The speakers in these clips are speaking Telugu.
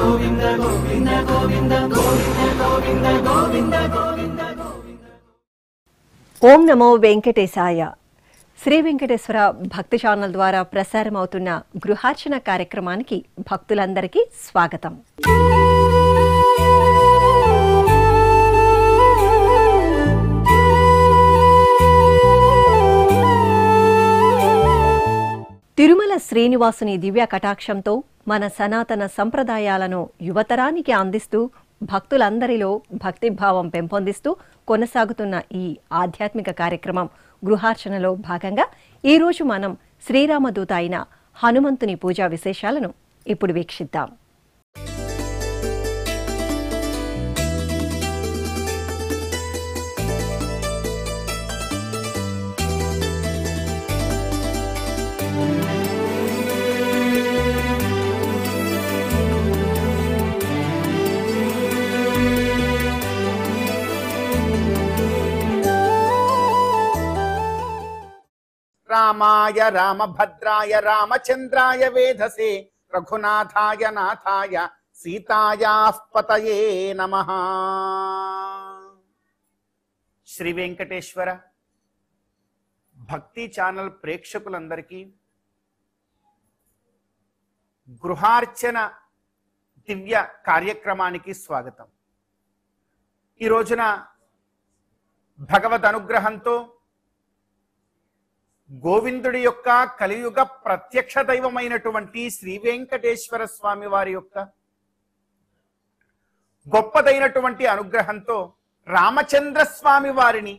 గోవింద గోవింద గోవింద గోవింద గోవింద గోవింద గోవింద. ఓం నమో వెంకటేశాయ. శ్రీ వెంకటేశ్వర భక్తి ఛానల్ ద్వారా ప్రసారం అవుతున్న గృహార్చన కార్యక్రమానికి భక్తులందరికీ స్వాగతం. తిరుమల శ్రీనివాసుని దివ్య కటాక్షంతో మన సనాతన సంప్రదాయాలను యువతరానికి అందిస్తూ భక్తులందరిలో భక్తిభావం పెంపొందిస్తూ కొనసాగుతున్న ఈ ఆధ్యాత్మిక కార్యక్రమం గృహార్చనలో భాగంగా ఈరోజు మనం శ్రీరామదూత అయిన హనుమంతుని పూజా విశేషాలను ఇప్పుడు వీక్షిద్దాం. రామాయ రామభద్రాయ రామచంద్రాయ వేధసే రఘునాథాయ నాథాయ సీతాయాః పతయే నమః. శ్రీ వెంకటేశ్వర భక్తి ఛానల్ ప్రేక్షకులందరికీ గృహార్చన దివ్య కార్యక్రమానికి స్వాగతం. ఈ రోజున భగవద్ అనుగ్రహంతో గోవిందుడి యొక్క కలియుగ ప్రత్యక్ష దైవమైనటువంటి శ్రీ వెంకటేశ్వర స్వామి వారి యొక్క గొప్పదైనటువంటి అనుగ్రహంతో రామచంద్ర స్వామి వారిని,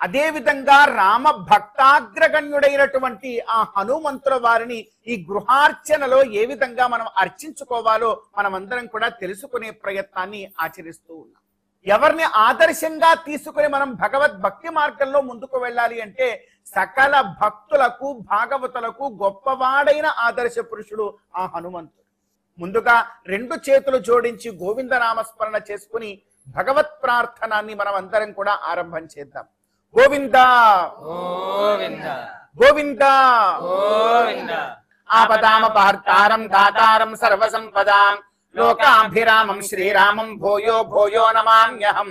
అదేవిధంగా రామ భక్తాగ్రగణ్యుడైనటువంటి ఆ హనుమంతుల వారిని ఈ గృహార్చనలో ఏ విధంగా మనం అర్చించుకోవాలో మనమందరం కూడా తెలుసుకునే ప్రయత్నాన్ని ఆచరిస్తూ ఉన్నాం. ఎవరిని ఆదర్శంగా తీసుకుని మనం భగవద్ భక్తి మార్గంలో ముందుకు వెళ్ళాలి అంటే సకల భక్తులకు భాగవతులకు గొప్పవాడైన ఆదర్శ పురుషుడు ఆ హనుమంతుడు. ముందుగా రెండు చేతులు జోడించి గోవింద నామస్మరణ చేసుకుని భగవత్ ప్రార్థనాన్ని మనం అందరం కూడా ఆరంభం చేద్దాం. గోవింద గోవింద గోవింద గోవింద ఆపదామపహర్తారం దాతారం సర్వసంపదాం లోకాభిరామం శ్రీరామం భూయో భూయో నమామ్యహం.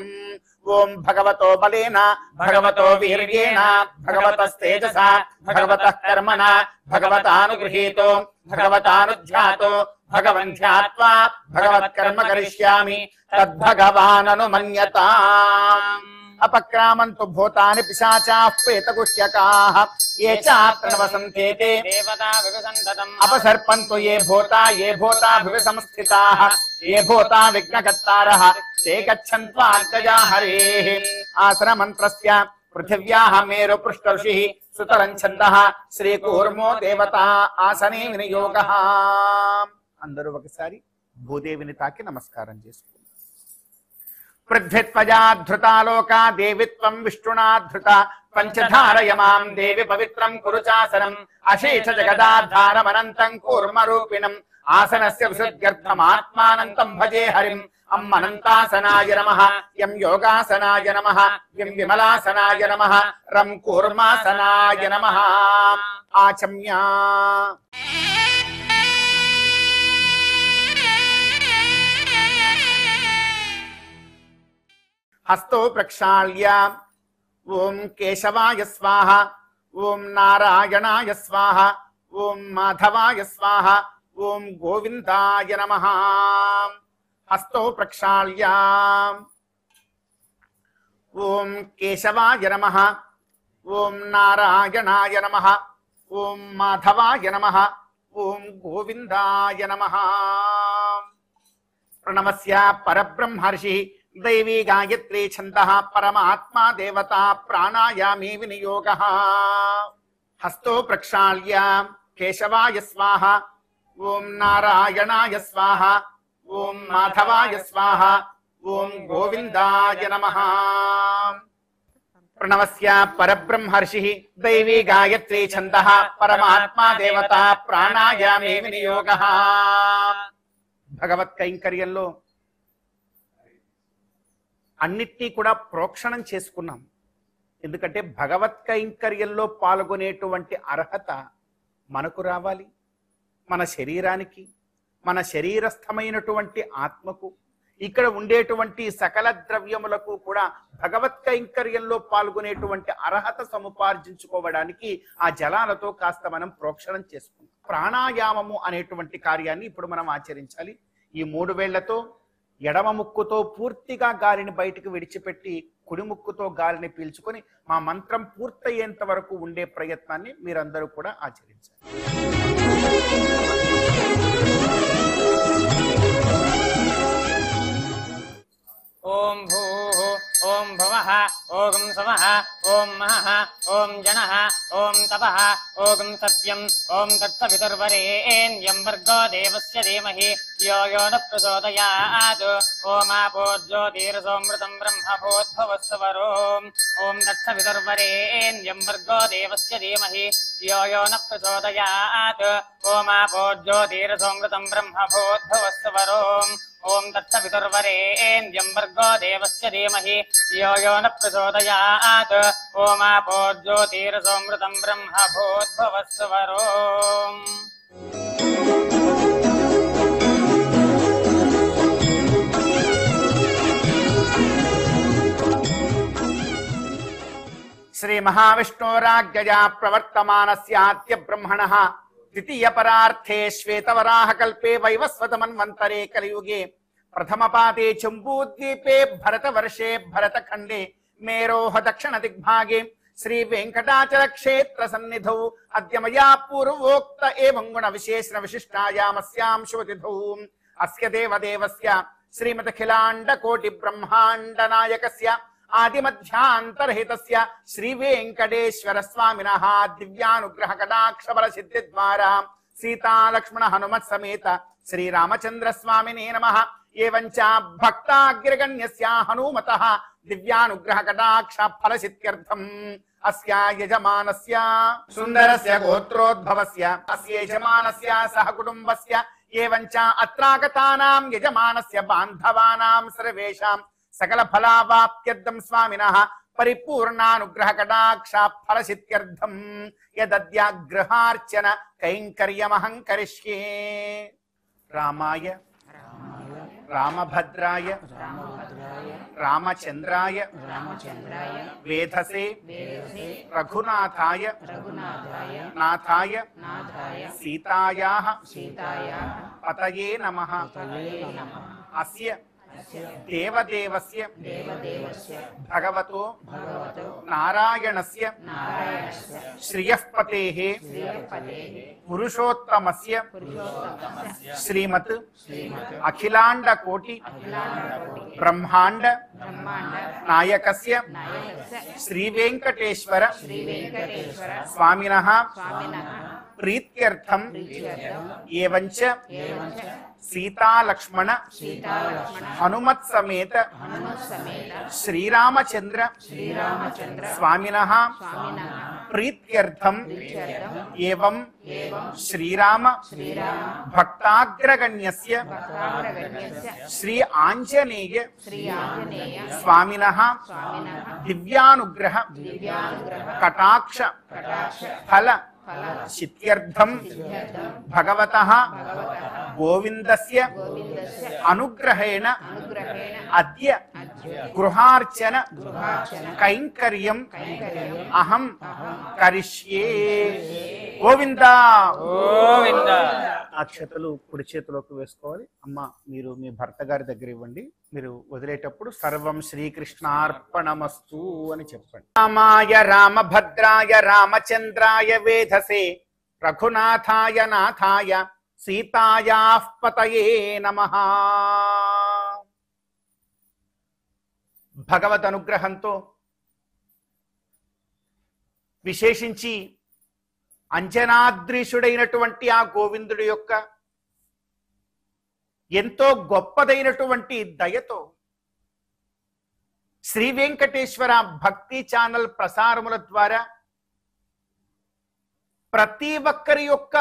ఓం భగవతో బలేన భగవతో వీర్యేణ భగవతస్తేజసా భగవతః కర్మణా భగవతానుగృహీతో భగవతానుధ్యాతో భగవన్ ధ్యాత్వా భగవత్కర్మ కరిష్యామి తద్భగవాననుమన్యతాం. అపక్రామంతు భూతాని పిశాచాః ప్రేతగుహ్యకాః ఏ చాప్రణవసంతేతే దేవతా వివసంతతం అపసర్పంతు ఏ భూతా భువిసంస్థితాః ఏ భూతా విఘ్నకర్తారః తే గచ్చన్త్వార్కజా హరేః. ఆసనమంత్రస్య పృథివ్యాః మేరు పృష్ఠఋషిః సుతరం ఛందః శ్రీకూర్మో దేవతా ఆసనే వినియోగః. అందరూ ఒకసారి భూదేవిని తాకి నమస్కారం చేసుకుంటారు. పృథ్వీత్వజాధృతాలోకా దేవిత్వం విష్ణునాధృత పంచధారయమాం దేవి పవిత్రం కురుచాసనం అశేష జగదాధారమనంతం కూర్మరూపిణం ఆసనస్య విశుద్ధ్యర్థమాత్మానంతం భజే హరిం. అమ్మనంతాసనాయ నమః, యం యోగాసనాయ నమః, యం విమలాసనాయ నమః, రం కూర్మాసనాయ నమః. ఆచమ్యా హస్తో ప్రక్షాళ్య ఓం కేశవాయ స్వాహ, ఓం నారాయణాయ స్వాహ, ఓం మాధవాయ స్వాహ, ఓం గోవిందాయ నమః. హస్తో ప్రక్షాళ్య ఓం కేశవాయ నమః, ఓం నారాయణాయ నమః, ఓం మాధవాయ నమః, ఓం గోవిందాయ నమః. ప్రణవస్య పరబ్రహ్మర్షి దైవీ గాయత్రీ ఛందః పరమాత్మా దేవతా ప్రాణాయామే వినియోగః. హస్తో ప్రక్షాళ్య కేశవాయ స్వాహ, ఓం నారాయణాయ స్వాహ, ఓం మాధవాయ స్వాహ, ఓం గోవిందాయ నమః. ప్రణవస్య పరబ్రహ్మర్షి దైవీ గాయత్రీ ఛందః పరమాత్మా దేవతా ప్రాణాయామే వినియోగః. భగవత్ కైంకర్యంలో అన్నిటినీ కూడా ప్రోక్షణం చేసుకున్నాం. ఎందుకంటే భగవత్ కైంకర్యంలో పాల్గొనేటువంటి అర్హత మనకు రావాలి, మన శరీరానికి మన శరీరస్థమైనటువంటి ఆత్మకు ఇక్కడ ఉండేటువంటి సకల ద్రవ్యములకు కూడా భగవత్ కైంకర్యంలో పాల్గొనేటువంటి అర్హత సముపార్జించుకోవడానికి ఆ జలాలతో కాస్త మనం ప్రోక్షణం చేసుకుంటాం. ప్రాణాయామము అనేటువంటి కార్యాన్ని ఇప్పుడు మనం ఆచరించాలి. ఈ 3 వేళ్లతో ఎడమ ముక్కుతో పూర్తిగా గాలిని బయటికి విడిచిపెట్టి కుడి ముక్కుతో గాలిని పీల్చుకొని మా మంత్రం పూర్తయ్యేంత వరకు ఉండే ప్రయత్నాన్ని మీరందరూ కూడా ఆచరించాలి. ఓం భూః ఓం భువః ఓం స్వః ఓం మహః ఓం జనః ఓం తపః ఓం సత్యం ఓం తత్సవితుర్వరేణ్యం భర్గో దేవస్య ధీమహి యో యో న ప్రచోదయాత్ ఓమాపో జ్యోతిర్సోమృతం బ్రహ్మభూద్భువస్సువరో ఓం తత్సవితుర్వరేణ్యం భర్గో దేవస్య ధీమహి యో యో న ప్రచోదయాత్ ఓమాపో జ్యోతిర్సోమృతం బ్రహ్మభూద్భువస్సువరో ఓం తత్సవితుర్వరేణ్యం భర్గో దేవస్య ధీమహి యో యో న ప్రచోదయాత్ ఓమాపో జ్యోతిర్సోమృతం బ్రహ్మభూద్భువస్సువరో. శ్రీ మహావిష్ణోరాజ్ఞయా ప్రవర్తమానస్యాద్య బ్రహ్మణః ద్వితీయ పరార్థే శ్వేతవరాహ కల్పే వైవస్వతమన్వంతరే కలియుగే ప్రథమ పాదే చంబూద్వీపే భరతవర్షే భరతఖండే మేరోహ దక్షిణ దిగ్భాగే శ్రీ వెంకటాచల క్షేత్ర సన్నిధౌ అద్య మయా పూర్వోక్త ఏవం గుణ విశేషణ విశిష్టాయామస్యాం శుభతిథౌ అస్య దేవదేవస్య శ్రీమదఖిలాండ కోటి బ్రహ్మాండ నాయకస్య ఆదిమధ్యాంతరహితస్య శ్రీ వెంకటేశ్వర స్వామినః దివ్యానుగ్రహ కటాక్ష బల సిద్ధి ద్వారా సీతా లక్ష్మణ హనుమత్ సమేత శ్రీ రామచంద్ర స్వామినే నమః. ఏవంచ భక్తాగ్రగణ్యస్య హనుమతః దివ్యానుగ్రహ కటాక్ష ఫల సిద్ధ్యర్థం అస్య యజమానస్య సుందరస్య గోత్రోద్భవస్య అస్య యజమానస్య సహ కుటుంబస్య ఏవంచ అత్రాగతానాం యజమానస్య బాంధవానాం సర్వేషాం సకల ఫలావాప్త్యర్థం స్వామినః పరిపూర్ణానుగ్రహ కటాక్ష ఫల సిద్ధ్యర్థం యదద్య గృహార్చన కైంకర్యమహం కరిష్యే. రామాయ రామభద్రాయ రామచంద్రాయ వేధసే రఘునాథాయ నాథాయ సీతాయాః పతయే నమః. అస్య దేవదేవస్య భగవతో నారాయణస్య శ్రియఃపతేః పురుషోత్తమస్య శ్రీమత్ అఖిలాండ కోటి బ్రహ్మాండ నాయకస్య శ్రీ వెంకటేశ్వర స్వామినః ప్రీత్యర్థం ఏవంచ సీతా లక్ష్మణ హనుమత్ సమేత శ్రీరామచంద్ర స్వామినః ప్రీత్యర్థం ఏవం శ్రీరామ భక్తాగ్రగణ్యస్య శ్రీ ఆంజనేయ స్వామినః దివ్యానుగ్రహ కటాక్ష ఫల సిద్ధ్యర్థం భగవతః గోవిందస్య అనుగ్రహేణ అద్య గృహార్చన కైంకర్యం అహం కరిష్యే. గోవింద గోవింద. అక్షతలు కుడి చేతిలోకి వేసుకోవాలి. అమ్మ మీరు మీ భర్త గారి దగ్గర ఇవ్వండి. మీరు వదిలేటప్పుడు సర్వం శ్రీకృష్ణార్పణమస్తు అని చెప్పండి. రామాయ రామభద్రాయ రామచంద్రాయ వేధసే రఘునాథాయ నాథాయ సీతాయాః పతయే నమః. భగవద్ అనుగ్రహంతో విశేషించి అంజనాద్రీషుడైనటువంటి ఆ గోవిందుడి యొక్క ఎంతో గొప్పదైనటువంటి దయతో శ్రీ వెంకటేశ్వర భక్తి ఛానల్ ప్రసారముల ద్వారా ప్రతి ఒక్కరి యొక్క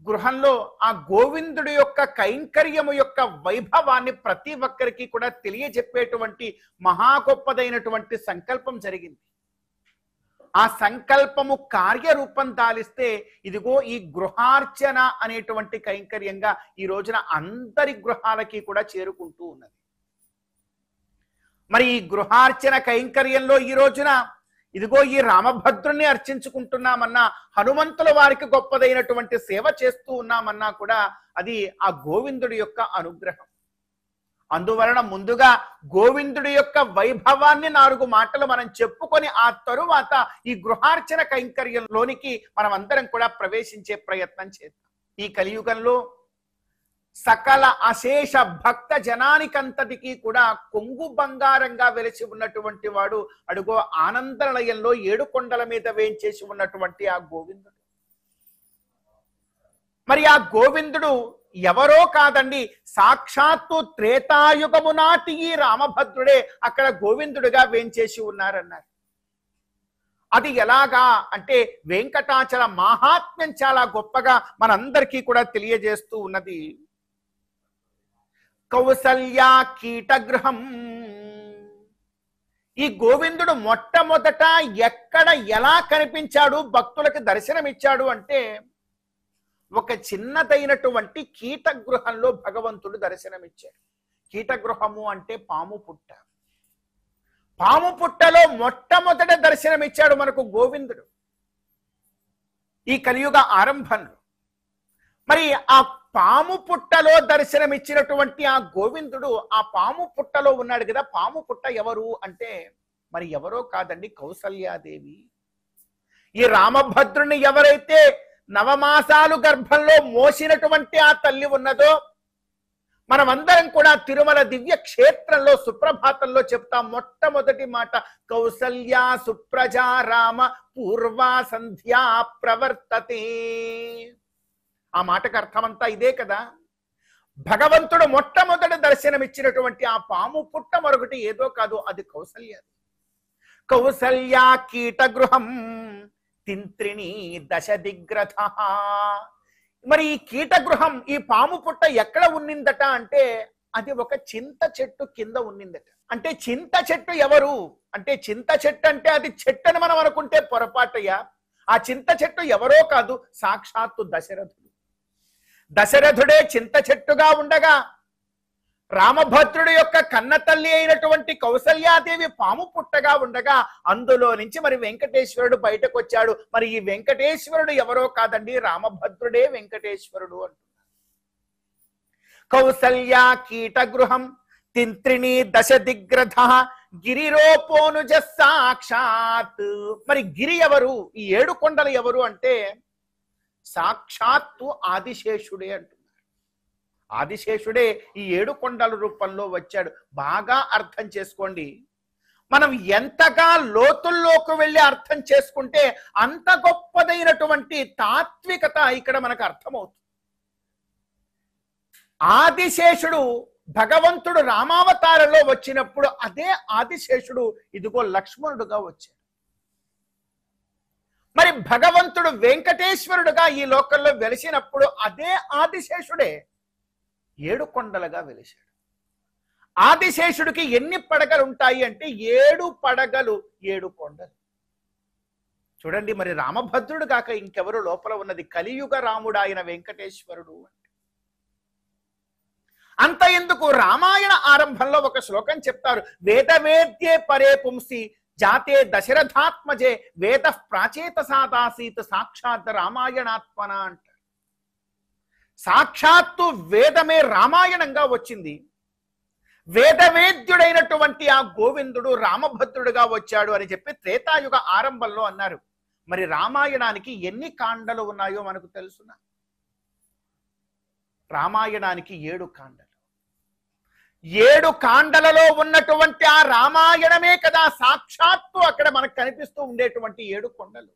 గృహంలో ఆ గోవిందుడి యొక్క కైంకర్యము యొక్క వైభవాన్ని ప్రతి ఒక్కరికి కూడా తెలియజెప్పేటువంటి మహా గొప్పదైనటువంటి సంకల్పం జరిగింది. ఆ సంకల్పము కార్యరూపం దాలిస్తే ఇదిగో ఈ గృహార్చన అనేటువంటి కైంకర్యంగా ఈ రోజున అందరి గృహాలకి కూడా చేరుకుంటూ ఉన్నది. మరి ఈ గృహార్చన కైంకర్యంలో ఈ రోజున ఇదిగో ఈ రామభద్రుణ్ణి అర్చించుకుంటున్నామన్నా, హనుమంతుల వారికి గొప్పదైనటువంటి సేవ చేస్తూ ఉన్నామన్నా కూడా అది ఆ గోవిందుడి యొక్క అనుగ్రహం. అందువలన ముందుగా గోవిందుడి యొక్క వైభవాన్ని 4 మాటలు మనం చెప్పుకొని ఆ తరువాత ఈ గృహార్చన కైంకర్యంలోనికి మనం అందరం కూడా ప్రవేశించే ప్రయత్నం చేద్దాం. ఈ కలియుగంలో సకల అశేష భక్త జనానికంతటికీ కూడా కొంగు బంగారంగా వెలిసి ఉన్నటువంటి వాడు అడుగో ఆనందనిలయంలో 7 కొండల మీద వేంచేసి ఉన్నటువంటి ఆ గోవిందుడు. మరి ఆ గోవిందుడు ఎవరో కాదండి, సాక్షాత్తు త్రేతాయుగము నాటి ఈ రామభద్రుడే అక్కడ గోవిందుడిగా వేంచేసి ఉన్నారన్నారు. అది ఎలాగా అంటే వెంకటాచల మహాత్మ్యం చాలా గొప్పగా మనందరికీ కూడా తెలియజేస్తూ ఉన్నది. కౌసల్యా కీటగృహం. ఈ గోవిందుడు మొట్టమొదట ఎక్కడ ఎలా కనిపించాడు, భక్తులకు దర్శనమిచ్చాడు అంటే ఒక చిన్నదైనటువంటి కీటగృహంలో భగవంతుడు దర్శనమిచ్చాడు. కీటగృహము అంటే పాము పుట్ట. పాము పుట్టలో మొట్టమొదట దర్శనమిచ్చాడు మనకు గోవిందుడు ఈ కలియుగ ఆరంభంలో. మరి ఆ పాము పుట్టలో దర్శనమిచ్చినటువంటి ఆ గోవిందుడు ఆ పాము పుట్టలో ఉన్నాడు కదా. పాము పుట్ట ఎవరు అంటే మరి ఎవరో కాదండి, కౌసల్యాదేవి. ఈ రామభద్రుని ఎవరైతే 9 మాసాలు గర్భంలో మోసినటువంటి ఆ తల్లి ఉన్నదో, మనమందరం కూడా తిరుమల దివ్య క్షేత్రంలో సుప్రభాతంలో చెప్తాం. మొట్టమొదటి మాట కౌసల్యా సుప్రజా రామ పూర్వా సంధ్యా ప్రవర్తతే. ఆ మాటకు అర్థమంతా ఇదే కదా. భగవంతుడు మొట్టమొదటి దర్శనమిచ్చినటువంటి ఆ పాము పుట్ట మరొకటి ఏదో కాదు, అది కౌసల్య. కౌసల్యా కీటగృహం తింత్రిణీ దశ దిగ్రథ. మరి ఈ కీటగృహం, ఈ పాము పుట్ట ఎక్కడ ఉన్నిందట అంటే అది ఒక చింత చెట్టు కింద ఉన్నిందట. అంటే చింత చెట్టు ఎవరు అంటే, చింత చెట్టు అంటే అది చెట్టు అని మనం అనుకుంటే పొరపాటయ్యా. ఆ చింత చెట్టు ఎవరో కాదు, సాక్షాత్తు దశరథుడు. దశరథుడే చింత చెట్టుగా ఉండగా రామభద్రుడి యొక్క కన్న తల్లి అయినటువంటి కౌసల్యాదేవి పాము పుట్టగా ఉండగా అందులో నుంచి మరి వెంకటేశ్వరుడు బయటకు వచ్చాడు. మరి ఈ వెంకటేశ్వరుడు ఎవరో కాదండి, రామభద్రుడే వెంకటేశ్వరుడు అంటున్నారు. కౌసల్యా కీటగృహం తింత్రిణీ దశ దిగ్రథ గిరిరోపోనుజ సాక్షాత్. మరి గిరి ఎవరు, ఈ 7 కొండలు ఎవరు అంటే సాక్షాత్తు ఆదిశేషుడే అంటున్నారు. ఆదిశేషుడే ఈ 7 కొండల రూపంలో వచ్చాడు. బాగా అర్థం చేసుకోండి. మనం ఎంతగా లోతుల్లోకి వెళ్ళి అర్థం చేసుకుంటే అంత గొప్పదైనటువంటి తాత్వికత ఇక్కడ మనకు అర్థమవుతుంది. ఆదిశేషుడు భగవంతుడు రామావతారంలో వచ్చినప్పుడు అదే ఆదిశేషుడు ఇదిగో లక్ష్మణుడుగా వచ్చాడు. మరి భగవంతుడు వెంకటేశ్వరుడుగా ఈ లోకంలో వెలిసినప్పుడు అదే ఆదిశేషుడే 7 కొండలుగా వెలిశాడు. ఆదిశేషుడికి ఎన్ని పడగలు ఉంటాయి అంటే 7 పడగలు 7 కొండలు. చూడండి, మరి రామభద్రుడు కాక ఇంకెవరు లోపల ఉన్నది, కలియుగ రాముడు ఆయన వెంకటేశ్వరుడు అంటే. అంత ఎందుకు, రామాయణ ఆరంభంలో ఒక శ్లోకం చెప్తారు, వేదవేద్యే పరే పుంసి జాతే దశరథాత్మజే వేద ప్రాచేత సాదాసీత్ సాక్షాత్ రామాయణాత్మన అంటారు. సాక్షాత్తు వేదమే రామాయణంగా వచ్చింది. వేదవేద్యుడైనటువంటి ఆ గోవిందుడు రామభద్రుడుగా వచ్చాడు అని చెప్పి త్రేతాయుగ ఆరంభంలో అన్నారు. మరి రామాయణానికి ఎన్ని కాండలు ఉన్నాయో మనకు తెలుసునా? రామాయణానికి 7 కాండలు. 7 కాండలలో ఉన్నటువంటి ఆ రామాయణమే కదా సాక్షాత్తు అక్కడ మనకు కనిపిస్తూ ఉండేటువంటి 7 కొండలు.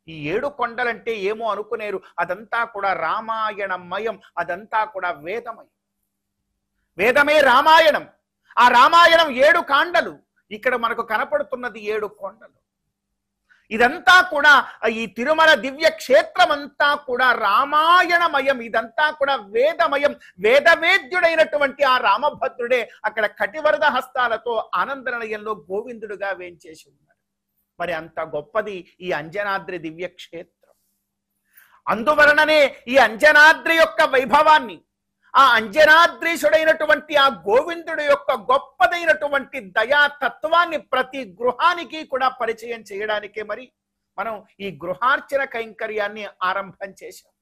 ఈ 7 కొండలంటే ఏమో అనుకునేరు, అదంతా కూడా రామాయణమయం, అదంతా కూడా వేదమయం. వేదమే రామాయణం. ఆ రామాయణం 7 కాండలు. ఇక్కడ మనకు కనపడుతున్నది 7 కొండలు. ఇదంతా కూడా ఈ తిరుమల దివ్య క్షేత్రం అంతా కూడా రామాయణమయం. ఇదంతా కూడా వేదమయం. వేదవేద్యుడైనటువంటి ఆ రామభద్రుడే అక్కడ కటివరద హస్తాలతో ఆనందనిలయంలో గోవిందుడుగా వేంచేసి ఉన్నాడు. మరి అంత గొప్పది ఈ అంజనాద్రి దివ్యక్షేత్రం. అందువలననే ఈ అంజనాద్రి యొక్క వైభవాన్ని, ఆ అంజనాద్రీశుడైనటువంటి ఆ గోవిందుడు యొక్క గొప్పదైనటువంటి దయాతత్వాన్ని ప్రతి గృహానికి కూడా పరిచయం చేయడానికే మరి మనం ఈ గృహార్చన కైంకర్యాన్ని ఆరంభం చేశాం.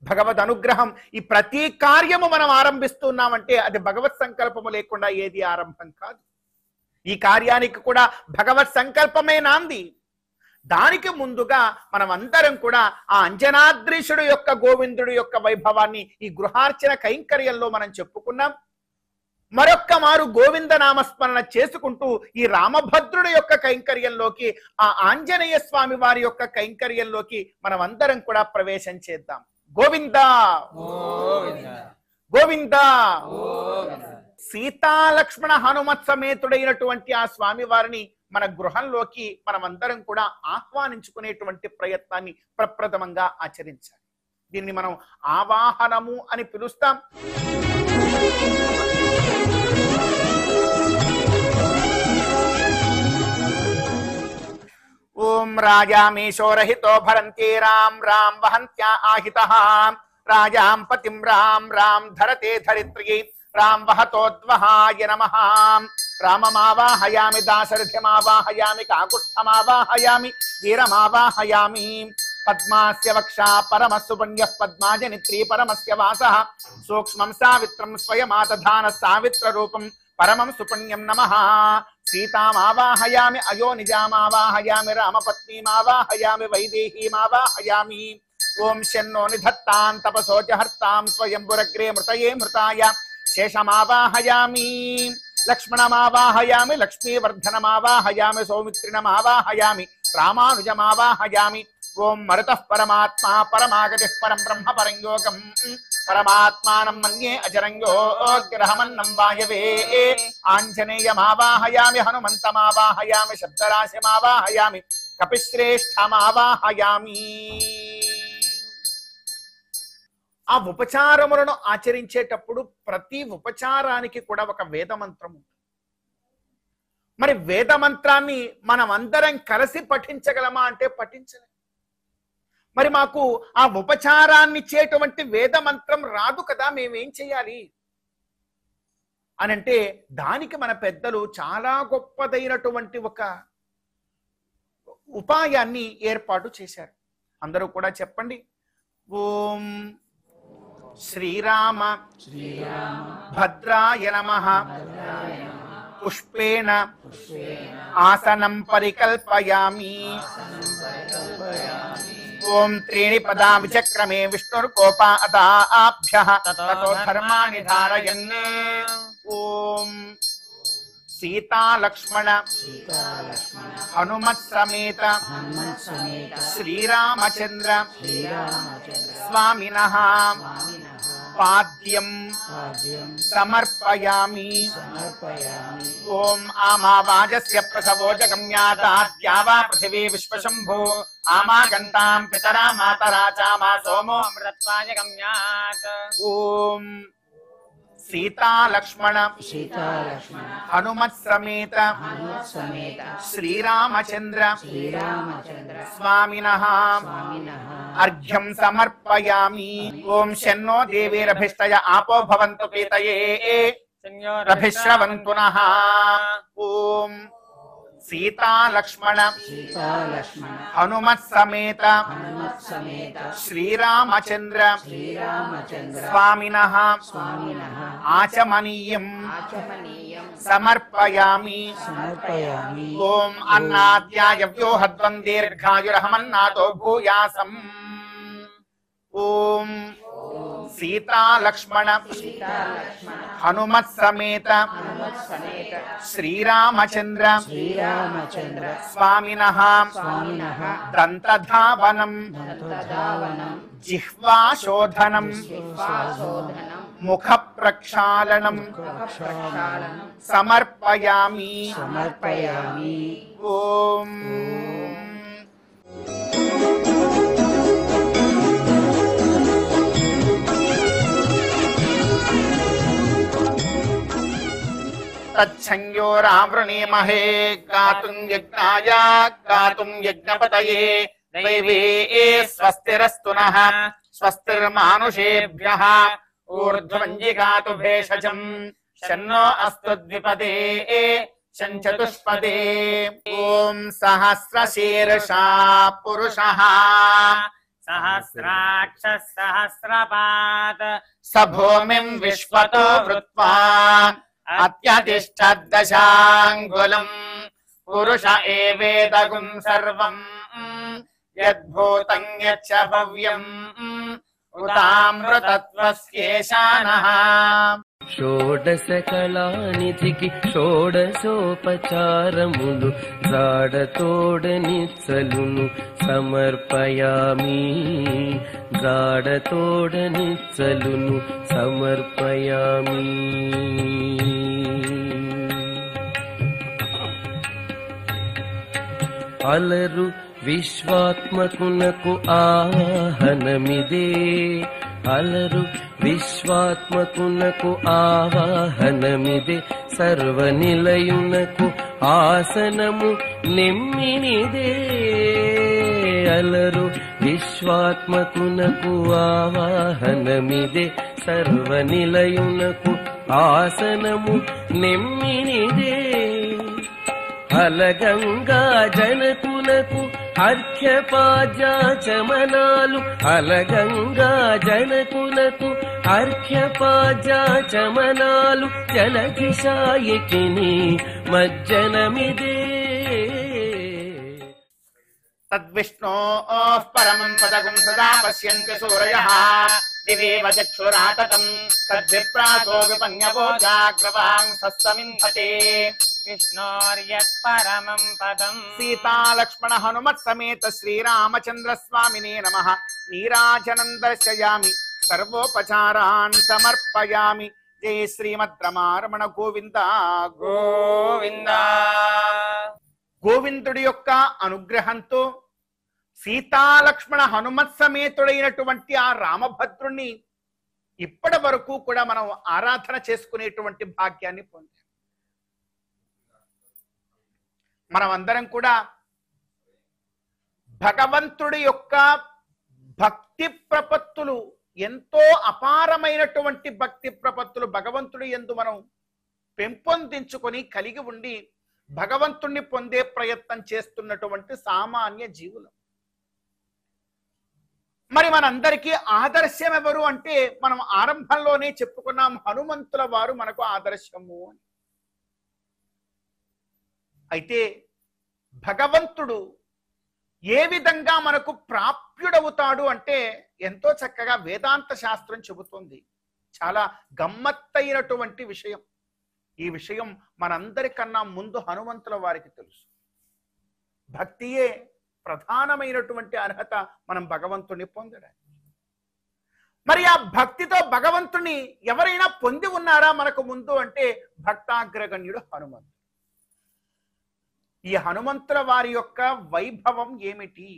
భగవద్ అనుగ్రహం, ఈ ప్రతి కార్యము మనం ఆరంభిస్తున్నామంటే అది భగవత్ సంకల్పము లేకుండా ఏది ఆరంభం కాదు. ఈ కార్యానికి కూడా భగవత్ సంకల్పమే నాంది. దానికి ముందుగా మనం అందరం కూడా ఆ అంజనాద్రీశుడు యొక్క గోవిందుడు యొక్క వైభవాన్ని ఈ గృహార్చన కైంకర్యంలో మనం చెప్పుకున్నాం. మరొక్క మారు గోవింద నామస్మరణ చేసుకుంటూ ఈ రామభద్రుడు యొక్క కైంకర్యంలోకి, ఆ ఆంజనేయ స్వామి వారి యొక్క కైంకర్యంలోకి మనం అందరం కూడా ప్రవేశం చేద్దాం. గోవింద గోవింద. సీతాలక్ష్మణ హనుమత్ సమేతుడైనటువంటి ఆ స్వామి వారిని మన గృహంలోకి మనమందరం కూడా ఆహ్వానించుకునేటువంటి ప్రయత్నాన్ని ప్రప్రథమంగా ఆచరించాలి. దీన్ని మనం ఆవాహనము అని పిలుస్తాం. ఓం రాజామేశోరహితో భరంతే రాం రాం వహంత్యా ఆహితః రాజాం పతిం రాం రాం ధరతే ధరిత్రియై రాం వహతోద్వహాయ నమః. రామమావాహయామి, దాశరథ్యమావాహయామి, కాకుత్స్థమావాహయామి, వీరమావాహయామి. పద్మాస్య వక్షా పరమస్సు పుణ్యః పద్మాజనిత్రీ పరమస్య వాసః సూక్ష్మం సావిత్రం స్వయమాతధాన సావిత్ర రూపం పరమం సుపుణ్యం నమః. సీతామావాహయామి, అయోనిజామావాహయామి, రామపత్నీమావాహయామి, వైదేహీమావాహయామి. ఓం శన్నో నిధత్తాం తపసోజహర్తాం స్వయంభురగ్రే మృతయే మృతాయ శేషమావాహయామి. లక్ష్మణమావాహయామి, లక్ష్మీవర్ధనమావాహయామి, సౌమిత్రిణమావాహయామి, రామానుజమావాహయామి. ఓం మరుతః పరమాత్మా పరమాగతిః పరం బ్రహ్మ పరంయోగం పరమాత్మానం మన్యే అజరంయోగ్రహమన్నం వాయవే. ఆంజనేయమావాహయామి, హనుమంతమావాహయామి, శబ్దరాశిమావాహయామి, కపిశ్రేష్ఠమావాహయామి. ఆ ఉపచారములను ఆచరించేటప్పుడు ప్రతి ఉపచారానికి కూడా ఒక వేదమంత్రం ఉంది. మరి వేదమంత్రాన్ని మనం అందరం కలిసి పఠించగలమా అంటే పఠించలేం. మరి మాకు ఆ ఉపచారాన్ని ఇచ్చేటువంటి వేదమంత్రం రాదు కదా, మేమేం చేయాలి అనంటే దానికి మన పెద్దలు చాలా గొప్పదైనటువంటి ఒక ఉపాయాన్ని ఏర్పాటు చేశారు. అందరూ కూడా చెప్పండి. ఓం శ్రీరామ భద్రాయ నమః. పుష్పేణ ఆసనం పరికల్పయామి. ఓం త్రీణి పదా విచక్రమే విష్ణుర్కోపాదాభ్యః తతో ధర్మాణి ధారయన్. ఓం సీతాలక్ష్మణ హనుమత్ సమేత శ్రీరామచంద్ర స్వామినః పాద్యం సమర్పయామి. ఓం ఆమావాజస్య ప్రసవో జగమ్యాతాద్యావా పృథివీ విశ్వశంభో ఆమాగంతాం పితరా మాతరా చామా సోమో అమృతత్వాయ గమ్యాత్. ఓం సీతాలక్ష్మణ హనుమత్ సమేత శ్రీరామచంద్ర స్వామినః అర్ఘ్యం సమర్పయామి. ఓం శన్నో దేవీరభిష్టయ ఆపో భవంతు పీతయే రభిశ్రవంతు నః. ఓం సీతాలక్ష్మణ హనుమత్ సమేత శ్రీరామచంద్ర స్వామినః ఆచమనీయం సమర్పయామి. ఓం అన్నాద్యాయ వ్యూహద్వం దీర్ఘాయురహమన్నాతో భూయాసం. ఓం సీతాలక్ష్మణ హనుమత్ సమేత శ్రీరామచంద్ర స్వామినః దంతధావనం జిహ్వాశోధనం ముఖ ప్రక్షాళనం సమర్పయామి. ఓం తచ్చంయోరావృణీమహే గాతుం యజ్ఞాయ గాతుం యజ్ఞపతయే దైవే స్వస్తిరస్తు నః స్వస్తిర్మానుషేభ్యః ఊర్ధ్వంజిగాతు భేషజం శన్నో అస్తు ద్విపదే చతుష్పదే. ఓం సహస్రశీర్షా పురుషః సహస్రాక్ష సహస్రపాత్ స భూమిం విశ్వతో వృత్వా అత్యతిష్ఠద్దశాంగులం పురుష ఏవేదగుం సర్వం యద్భూతం యచ్చ భవ్యం ఉతామృతత్వస్యేషానః. షోడశకళానిధికి షోడశోపచారములు జాడతోడనిచ్చలును సమర్పయామి జాడతోడనిచ్చలును సమర్పయామి. అలరు విశ్వాత్మకునకు ఆహనమిదే అలరు విశ్వాత్మకునకు ఆవాహనమిదే సర్వనిలయునకు ఆసనము నెమ్మినిదే అలరు విశ్వాత్మకునకు ఆవాహనమిదే సర్వనిలయునకు ఆసనము నెమ్మినిదే అలగంగా జనకునకు అర్ఘ్యపాద్యాచమనాలు అలగంగా జనకునకు అర్ఘ్యపాద్యాచమనాలు జలధిశాయికిని మజ్జనమిదే. తద్విష్ణోః పరమం పదకం సదా పశ్యంతి సూరయః దివేవ చక్షురాతతం తద్విప్రాసో విపన్యవో జాగ్రవాంసస్తమింహతే. విష్ణోర్యత్ పరమం పదం సీతా లక్ష్మణ హనుమత్ సమేత శ్రీరామచంద్ర స్వామినే నమః. నీరాజనం దర్శయామి సర్వోపచారాన్ సమర్పయామి. జయ శ్రీమద్ రమారమణ గోవింద గోవింద. గోవిందుడి యొక్క అనుగ్రహంతో సీతాలక్ష్మణ హనుమత్ సమేతుడైనటువంటి ఆ రామభద్రుణ్ణి ఇప్పటి వరకు కూడా మనం ఆరాధన చేసుకునేటువంటి భాగ్యాన్ని పొందాం. మనం అందరం కూడా భగవంతుడి యొక్క భక్తి ప్రపత్తులు ఎంతో అపారమైనటువంటి భక్తి ప్రపత్తులు భగవంతుడి యందు మనం పెంపొందించుకొని కలిగి ఉండి భగవంతుణ్ణి పొందే ప్రయత్నం చేస్తున్నటువంటి సామాన్య జీవులు. మరి మనందరికీ ఆదర్శం ఎవరు అంటే మనం ఆరంభంలోనే చెప్పుకున్నాం, హనుమంతుల వారు మనకు ఆదర్శము అని. అయితే భగవంతుడు ఏ విధంగా మనకు ప్రాప్యుడవుతాడు అంటే ఎంతో చక్కగా వేదాంత శాస్త్రం చెబుతుంది. చాలా గమ్మత్తైనటువంటి విషయం. ఈ విషయం మనందరికన్నా ముందు హనుమంతుల వారికి తెలుసు. భక్తియే ప్రధానమైనటువంటి అర్హత మనం భగవంతుని పొందడానికి. మరి ఆ భక్తితో భగవంతుని ఎవరైనా పొంది ఉన్నారా మనకు ముందు అంటే భక్తాగ్రగణ్యుడు హనుమంతుడు. ఈ హనుమంతుల వారి యొక్క వైభవం ఏమిటి?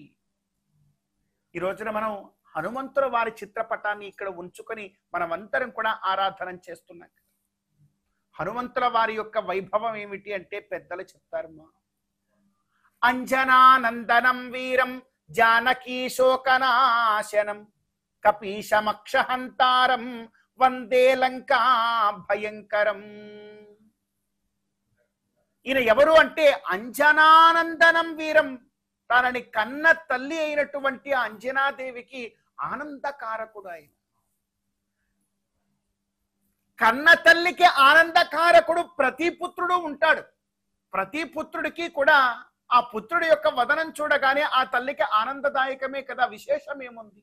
ఈ రోజున మనం హనుమంతుల వారి చిత్రపటాన్ని ఇక్కడ ఉంచుకొని మనమందరం కూడా ఆరాధన చేస్తున్నాం. హనుమంతుల వారి యొక్క వైభవం ఏమిటి అంటే పెద్దలు చెప్తారు. అంజనానందనం వీరం జానకీ శోకనాశనం కపీశమక్షహంతారం వందే లంకా భయంకరం. ఈయన ఎవరు అంటే అంజనానందనం వీరం. తనని కన్న తల్లి అయినటువంటి అంజనాదేవికి ఆనందకారకుడు ఆయన. కన్న తల్లికి ఆనందకారకుడు ప్రతి పుత్రుడు ఉంటాడు. ప్రతి పుత్రుడికి కూడా ఆ పుత్రుడి యొక్క వదనం చూడగానే ఆ తల్లికి ఆనందదాయకమే కదా, విశేషం ఏముంది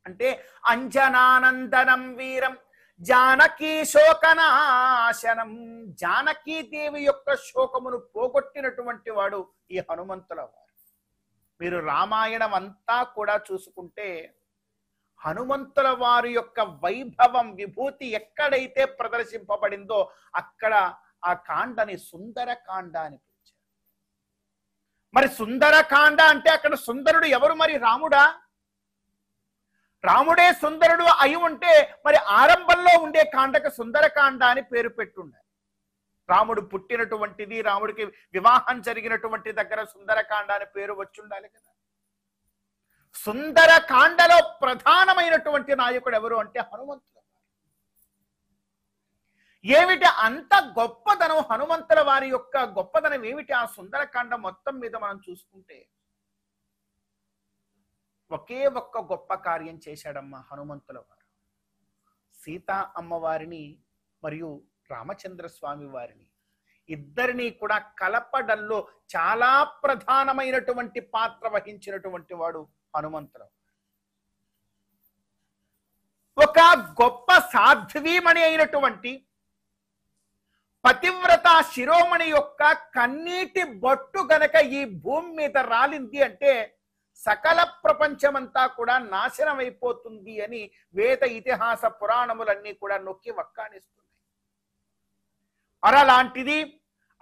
అంటే అంజనానందనం వీరం జానకీ శోకనాశనం. జానకీదేవి యొక్క శోకమును పోగొట్టినటువంటి వాడు ఈ హనుమంతుల వారు. మీరు రామాయణం అంతా కూడా చూసుకుంటే హనుమంతుల వారి యొక్క వైభవం విభూతి ఎక్కడైతే ప్రదర్శింపబడిందో అక్కడ ఆ కాండని సుందరకాండ అని పిలిచారు. మరి సుందరకాండ అంటే అక్కడ సుందరుడు ఎవరు? మరి రాముడా? రాముడే సుందరుడు అయి ఉంటే మరి ఆరంభంలో ఉండే కాండకు సుందరకాండ అని పేరు పెట్టుండాలి. రాముడు పుట్టినటువంటిది, రాముడికి వివాహం జరిగినటువంటి దగ్గర సుందరకాండ అని పేరు వచ్చుండాలి కదా. సుందరకాండలో ప్రధానమైనటువంటి నాయకుడు ఎవరు అంటే హనుమంతుల వారు. ఏమిటి అంత గొప్పదనం హనుమంతుల వారి యొక్క గొప్పదనం ఏమిటి? ఆ సుందరకాండ మొత్తం మీద మనం చూసుకుంటే ఒకే ఒక్క గొప్ప కార్యం చేశాడమ్మా హనుమంతుల వారు. సీతా అమ్మవారిని మరియు రామచంద్ర స్వామి వారిని ఇద్దరిని కూడా కలపడంలో చాలా ప్రధానమైనటువంటి పాత్ర వహించినటువంటి వాడు హనుమంతుడు. ఒక గొప్ప సాధ్వీమణి అయినటువంటి పతివ్రత శిరోమణి యొక్క కన్నీటి బొట్టు గనక ఈ భూమి మీద రాలింది అంటే సకల ప్రపంచమంతా కూడా నాశనం అయిపోతుంది అని వేద ఇతిహాస పురాణములన్నీ కూడా నొక్కి వక్కాణిస్తున్నాయి. అలాంటిది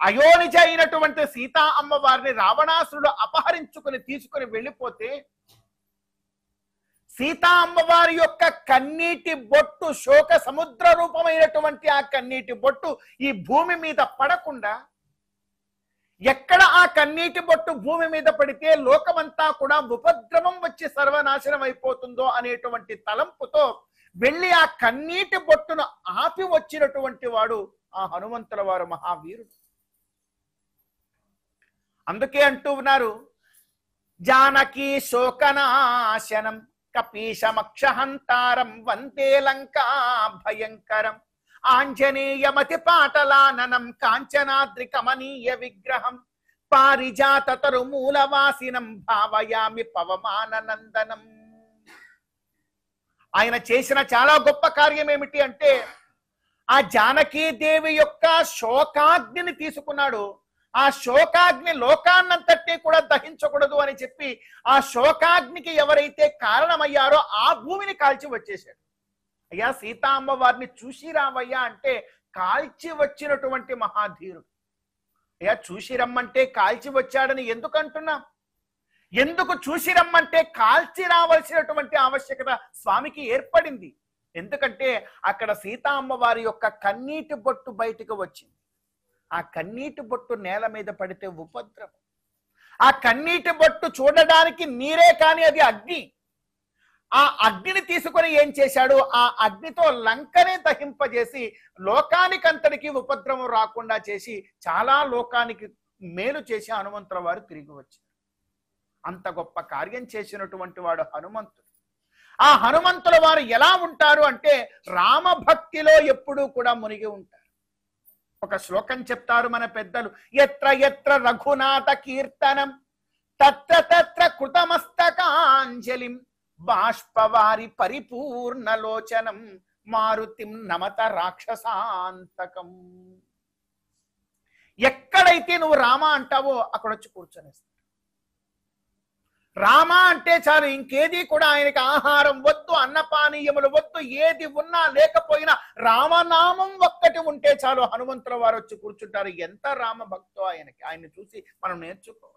అయోనిజ అయినటువంటి సీతా అమ్మవారిని రావణాసురుడు అపహరించుకుని తీసుకుని వెళ్ళిపోతే సీతా అమ్మవారి యొక్క కన్నీటి బొట్టు, శోక సముద్ర రూపమైనటువంటి ఆ కన్నీటి బొట్టు ఈ భూమి మీద పడకుండా, ఎక్కడ ఆ కన్నీటి బొట్టు భూమి మీద పడితే లోకమంతా కూడా ఉపద్రవం వచ్చి సర్వనాశనం అయిపోతుందో అనేటువంటి తలంపుతో వెళ్ళి ఆ కన్నీటి బొట్టును ఆపి వచ్చినటువంటి వాడు ఆ హనుమంతుల వారు మహావీరుడు. అందుకే అంటూ ఉన్నారు, జానకీ శోకనాశనం కపీశమక్షహంతారం వందే లంకా భయంకరం ఆంజనేయమతి పాటలాననం కాంచనాద్రి కమనీయ విగ్రహం పారిజాత తరుమూలవాసినం భావయామి పవమాననందనం. ఆయన చేసిన చాలా గొప్ప కార్యం ఏమిటి అంటే ఆ జానకీదేవి యొక్క శోకాగ్నిని తీసుకున్నాడు. ఆ శోకాగ్ని లోకాన్నంతటి కూడా దహించకూడదు అని చెప్పి ఆ శోకాగ్నికి ఎవరైతే కారణమయ్యారో ఆ భూమిని కాల్చి వచ్చేశాడు. అయ్యా సీతా అమ్మవారిని చూసి రావయ్యా అంటే కాల్చి వచ్చినటువంటి మహాధీరుడు. అయ్యా చూసి రమ్మంటే కాల్చి వచ్చాడని ఎందుకు అంటున్నాం? ఎందుకు చూసి రమ్మంటే కాల్చి రావాల్సినటువంటి ఆవశ్యకత స్వామికి ఏర్పడింది? ఎందుకంటే అక్కడ సీతా అమ్మవారి యొక్క కన్నీటి బొట్టు బయటకు వచ్చింది. ఆ కన్నీటి బొట్టు నేల మీద పడితే ఉపద్రవం. ఆ కన్నీటి బొట్టు చూడడానికి నీరే కానీ అది అగ్ని. ఆ అగ్నిని తీసుకొని ఏం చేశాడు? ఆ అగ్నితో లంకనే దహింపజేసి లోకానికంతటికి ఉపద్రవం రాకుండా చేసి చాలా లోకానికి మేలు చేసి హనుమంతుల వారు తిరిగి వచ్చారు. అంత గొప్ప కార్యం చేసినటువంటి వాడు హనుమంతుడు. ఆ హనుమంతుల వారు ఎలా ఉంటారు అంటే రామభక్తిలో ఎప్పుడూ కూడా మునిగి ఉంటారు. ఒక శ్లోకం చెప్తారు మన పెద్దలు, ఎత్ర ఎత్ర రఘునాథ కీర్తనం తత్ర తత్ర కృతమస్తకాంజలిం బాష్పవారి పరిపూర్ణలోచనం మారుతిం నమత రాక్షసాంతకం. ఎక్కడైతే నువ్వు రామ అంటావో అక్కడ వచ్చి కూర్చొనేస్తాడు. రామ అంటే చాలు, ఇంకేది కూడా ఆయనకి ఆహారం వద్దు, అన్నపానీయములు వద్దు, ఏది ఉన్నా లేకపోయినా రామనామం ఒక్కటి ఉంటే చాలు హనుమంతుల వారు వచ్చి కూర్చుంటారు. ఎంత రామ భక్తో ఆయనకి. ఆయన్ని చూసి మనం నేర్చుకోవాలి.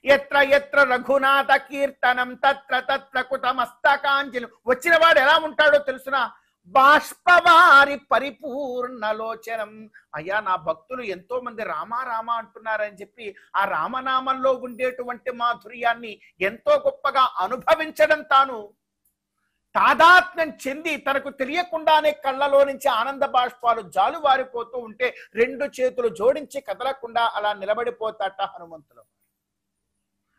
ఎత్ర ఎత్ర రఘునాథ కీర్తనం తత్ర తత్ర కృతమస్తకాంజలి. వచ్చిన వాడు ఎలా ఉంటాడో తెలుసునా? బాష్పవారి పరిపూర్ణలోచనం. అయ్యా నా భక్తులు ఎంతో మంది రామ రామ అంటున్నారని చెప్పి ఆ రామనామంలో ఉండేటువంటి మాధుర్యాన్ని ఎంతో గొప్పగా అనుభవించడం, తాను తాదాత్మ్యం చెంది తనకు తెలియకుండానే కళ్ళలో నుంచి ఆనంద బాష్పాలు జాలువారిపోతూ ఉంటే రెండు చేతులు జోడించి కదలకుండా అలా నిలబడిపోతాట హనుమంతులు.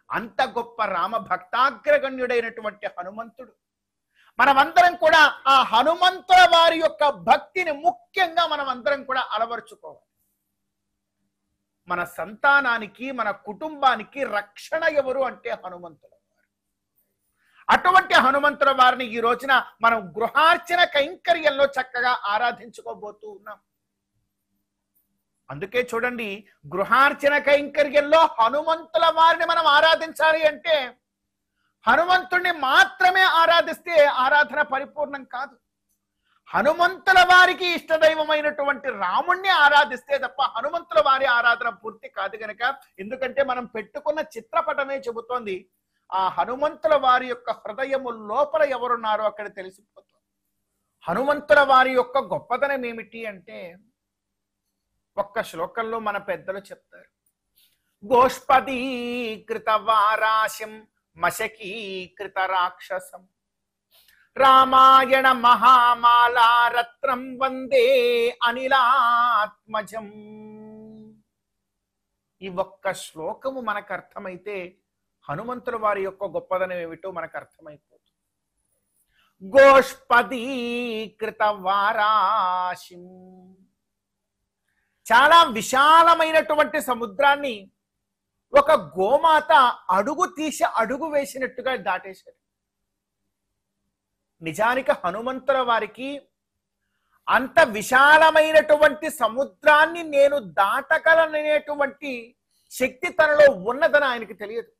అంత గొప్ప రామ భక్తాగ్రగణ్యుడైనటువంటి హనుమంతుడు. మనమందరం కూడా ఆ హనుమంతుల వారి యొక్క భక్తిని ముఖ్యంగా మనం అందరం కూడా అలవరుచుకోవాలి. మన సంతానానికి, మన కుటుంబానికి రక్షణ ఎవరు అంటే హనుమంతుల వారు. అటువంటి హనుమంతుల వారిని ఈ రోజున మనం గృహార్చన కైంకర్యంలో చక్కగా ఆరాధించుకోబోతూ ఉన్నాం. అందుకే చూడండి, గృహార్చన కైంకర్యంలో హనుమంతుల వారిని మనం ఆరాధించాలి అంటే హనుమంతుడిని మాత్రమే ఆరాధిస్తే ఆరాధన పరిపూర్ణం కాదు. హనుమంతుల వారికి ఇష్టదైవమైనటువంటి రాముణ్ణి ఆరాధిస్తే తప్ప హనుమంతుల వారి ఆరాధన పూర్తి కాదు గనక. ఎందుకంటే మనం పెట్టుకున్న చిత్రపటమే చెబుతోంది ఆ హనుమంతుల వారి యొక్క హృదయము లోపల ఎవరున్నారో అక్కడ తెలిసిపోతుంది. హనుమంతుల వారి యొక్క గొప్పతనం ఏమిటి అంటే ఒక్క శ్లోకంలో మన పెద్దలు చెప్తారు. గోష్పదీకృత వారాశం మశకీకృత రాక్షసం రామాయణ మహామాలారత్నం వందే అనిలాత్మజం. ఈ ఒక్క శ్లోకము మనకు అర్థమైతే హనుమంతుల వారి యొక్క గొప్పదనం ఏమిటో మనకు అర్థమైపోతుంది. గోష్పదీకృత వారాశిం, చాలా విశాలమైనటువంటి సముద్రాన్ని ఒక గోమాత అడుగు తీసి అడుగు వేసినట్టుగా దాటేశారు. నిజానికి హనుమంతుల వారికి అంత విశాలమైనటువంటి సముద్రాన్ని నేను దాటగలనేటువంటి శక్తి తనలో ఉన్నదని ఆయనకి తెలియదు.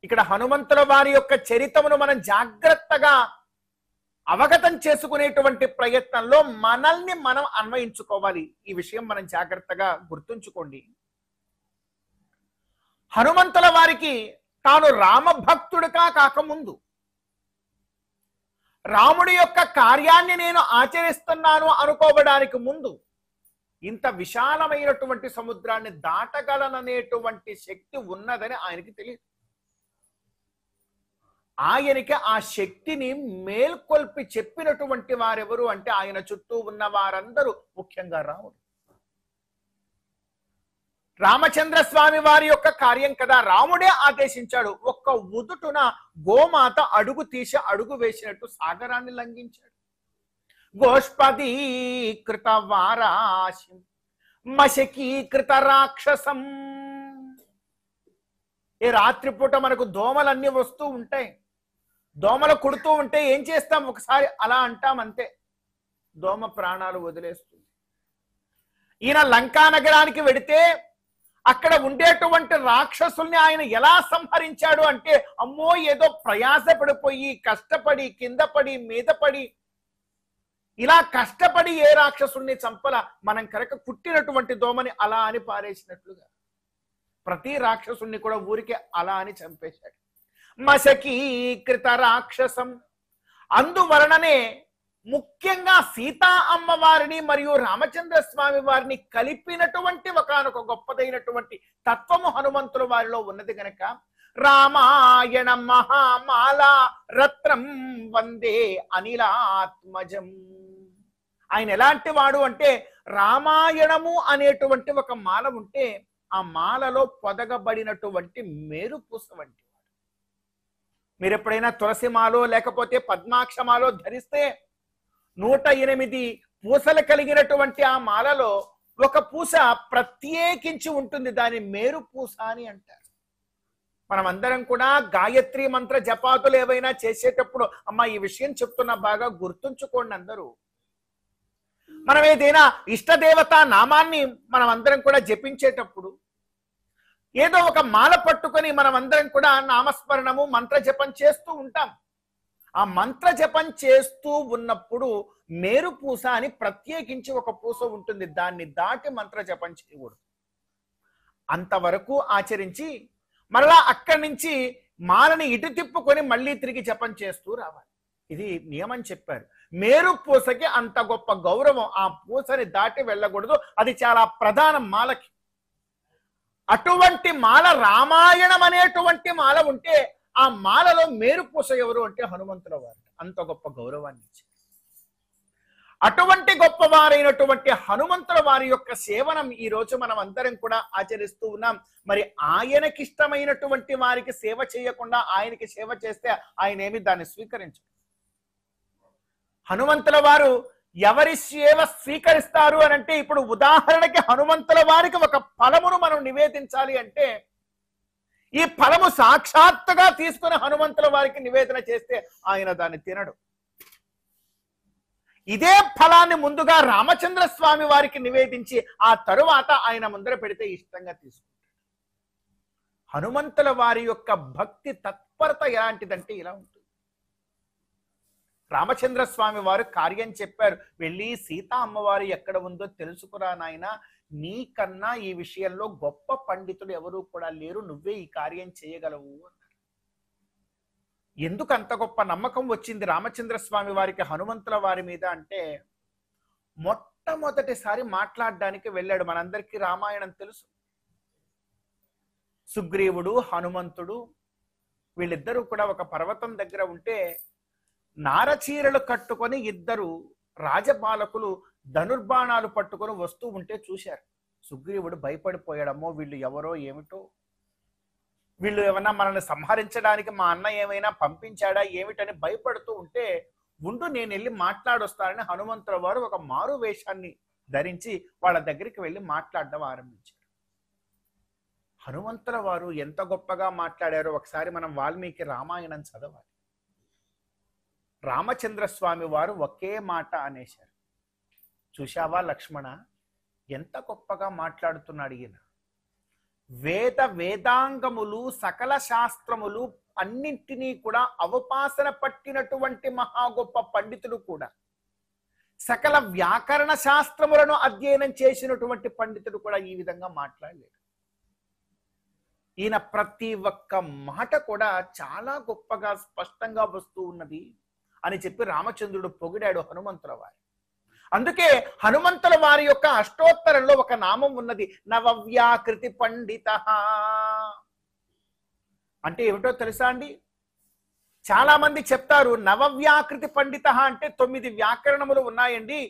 ఇక్కడ హనుమంతుల వారి యొక్క చరిత్రను మనం జాగ్రత్తగా అవగతం చేసుకునేటువంటి ప్రయత్నంలో మనల్ని మనం అన్వయించుకోవాలి. ఈ విషయం మనం జాగ్రత్తగా గుర్తుంచుకోండి. హనుమంతుల వారికి తాను రామభక్తుడిగా కాకముందు, రాముడి యొక్క కార్యాన్ని నేను ఆచరిస్తున్నాను అనుకోవడానికి ముందు, ఇంత విశాలమైనటువంటి సముద్రాన్ని దాటగలననేటువంటి శక్తి ఉన్నదని ఆయనకి తెలియదు. ఆయనకి ఆ శక్తిని మేల్కొల్పి చెప్పినటువంటి వారెవరు అంటే ఆయన చుట్టూ ఉన్న వారందరూ, ముఖ్యంగా రాముడు. రామచంద్ర స్వామి వారి యొక్క కార్యం కదా, రాముడే ఆదేశించాడు. ఒక్క ఉదుటున గోమాత అడుగు తీసి అడుగు వేసినట్టు సాగరాన్ని లంఘించాడు. గోష్పదీకృత వారాశిం మశకీకృత రాక్షసం. ఈ రాత్రిపూట మనకు దోమలన్నీ వస్తూ ఉంటాయి. దోమలు కుడుతూ ఉంటే ఏం చేస్తాం? ఒకసారి అలా అంటాం, అంతే, దోమ ప్రాణాలు వదిలేస్తుంది. ఈయన లంకా నగరానికి వెడితే అక్కడ ఉండేటువంటి రాక్షసుల్ని ఆయన ఎలా సంహరించాడు అంటే, అమ్మో ఏదో ప్రయాసపడిపోయి కష్టపడి కింద పడి మీద పడి ఇలా కష్టపడి ఏ రాక్షసుల్ని చంపల, మనం కనుక కుట్టినటువంటి దోమని అలా అని పారేసినట్లుగా ప్రతి రాక్షసుల్ని కూడా ఊరికే అలా అని చంపేశాడు. మశకీకృత రాక్షసం. అందువలననే ముఖ్యంగా సీతా అమ్మవారిని మరియు రామచంద్ర స్వామి వారిని కలిపినటువంటి ఒకనొక గొప్పదైనటువంటి తత్వము హనుమంతుల వారిలో ఉన్నది గనక రామాయణ మహామాల రత్నం వందే అనిలాత్మజం. ఆయన ఎలాంటి వాడు అంటే, రామాయణము అనేటువంటి ఒక మాల ఉంటే ఆ మాలలో పొదగబడినటువంటి మేరుపూస వంటి వాడు. మీరు ఎప్పుడైనా తులసి మాలో లేకపోతే పద్మాక్షమాలో ధరిస్తే 108 పూసలు కలిగినటువంటి ఆ మాలలో ఒక పూస ప్రత్యేకించి ఉంటుంది, దాని మేరు పూస అని అంటారు. మనం అందరం కూడా గాయత్రి మంత్ర జపాతులు ఏవైనా చేసేటప్పుడు, అమ్మ ఈ విషయం చెప్తున్నా బాగా గుర్తుంచుకోండి అందరూ. మనం ఏదైనా ఇష్టదేవత నామాన్ని మనం అందరం కూడా జపించేటప్పుడు ఏదో ఒక మాల పట్టుకొని మనం అందరం కూడా నామస్మరణము మంత్ర జపం చేస్తూ ఉంటాం. ఆ మంత్ర జపం చేస్తూ ఉన్నప్పుడు మేరు పూస అని ప్రత్యేకించి ఒక పూస ఉంటుంది, దాన్ని దాటి మంత్ర జపం చేయకూడదు. అంతవరకు ఆచరించి మరలా అక్కడి నుంచి మాలని ఇటు తిప్పుకొని మళ్ళీ తిరిగి జపం చేస్తూ రావాలి. ఇది నియమం చెప్పారు. మేరు పూసకి అంత గొప్ప గౌరవం, ఆ పూసని దాటి వెళ్ళకూడదు. అది చాలా ప్రధానం మాలకి. అటువంటి మాల రామాయణం అనేటువంటి మాల ఉంటే ఆ మాలలో మేరుపూస ఎవరు అంటే హనుమంతుల వారు. అంత గొప్ప గౌరవాన్ని ఇచ్చారు. అటువంటి గొప్పవారైనటువంటి హనుమంతుల వారి యొక్క సేవనం ఈ రోజు మనం అందరం కూడా ఆచరిస్తూ ఉన్నాం. మరి ఆయనకిష్టమైనటువంటి వారికి సేవ చేయకుండా ఆయనకి సేవ చేస్తే ఆయన ఏమి దాన్ని స్వీకరించరు. హనుమంతుల వారు ఎవరి సేవ స్వీకరిస్తారు అని అంటే, ఇప్పుడు ఉదాహరణకి హనుమంతుల వారికి ఒక ఫలమును మనం నివేదించాలి అంటే, ఈ ఫలము సాక్షాత్తుగా తీసుకుని హనుమంతుల వారికి నివేదన చేస్తే ఆయన దాన్ని తినడు. ఇదే ఫలాన్ని ముందుగా రామచంద్ర స్వామి వారికి నివేదించి ఆ తరువాత ఆయన ముందర పెడితే ఇష్టంగా తీసుకుంటాడు. హనుమంతుల వారి యొక్క భక్తి తత్పరత ఎలాంటిదంటే ఇలా ఉంటుంది. రామచంద్ర స్వామి వారు కార్యం చెప్పారు, వెళ్ళి సీతా అమ్మవారు ఎక్కడ ఉందో తెలుసుకురా నాయన, నీకన్నా ఈ విషయంలో గొప్ప పండితులు ఎవరు కూడా లేరు, నువ్వే ఈ కార్యం చేయగలవు అన్నారు. ఎందుకు అంత గొప్ప నమ్మకం వచ్చింది రామచంద్ర స్వామి వారికి హనుమంతుల వారి మీద అంటే, మొట్టమొదటిసారి మాట్లాడడానికి వెళ్ళాడు. మనందరికీ రామాయణం తెలుసు. సుగ్రీవుడు, హనుమంతుడు వీళ్ళిద్దరూ కూడా ఒక పర్వతం దగ్గర ఉంటే నారచీరలు కట్టుకొని ఇద్దరు రాజపాలకులు ధనుర్బాణాలు పట్టుకొని వస్తూ ఉంటే చూశారు. సుగ్రీవుడు భయపడిపోయాడమ్మో, వీళ్ళు ఎవరో ఏమిటో, వీళ్ళు ఏమన్నా మనల్ని సంహరించడానికి మా అన్న ఏమైనా పంపించాడా ఏమిటని భయపడుతూ ఉంటే, ఉండు నేను వెళ్ళి మాట్లాడొస్తానని హనుమంతుల వారు ఒక మారు వేషాన్ని ధరించి వాళ్ళ దగ్గరికి వెళ్ళి మాట్లాడడం ఆరంభించారు. హనుమంతుల వారు ఎంత గొప్పగా మాట్లాడారో ఒకసారి మనం వాల్మీకి రామాయణం చదవాలి. రామచంద్ర స్వామి వారు ఒకే మాట అనేశారు. చూశావా లక్ష్మణ, ఎంత గొప్పగా మాట్లాడుతున్నాడు ఈయన. వేదాంగములు సకల శాస్త్రములు అన్నింటినీ కూడా అవపాసన పట్టినటువంటి మహా గొప్ప పండితుడు కూడా, సకల వ్యాకరణ శాస్త్రములను అధ్యయనం చేసినటువంటి పండితుడు కూడా ఈ విధంగా మాట్లాడలేడు. ఈయన ప్రతి ఒక్క మాట కూడా చాలా గొప్పగా స్పష్టంగా వస్తూ ఉన్నది అని చెప్పి రామచంద్రుడు పొగిడాడు హనుమంతుల వారి. అందుకే హనుమంతుల వారి యొక్క అష్టోత్తరంలో ఒక నామం ఉన్నది, నవవ్యాకృతి పండిత. అంటే ఏమిటో తెలుసా అండి? చాలా మంది చెప్తారు నవవ్యాకృతి పండిత అంటే 9 వ్యాకరణములు ఉన్నాయండి,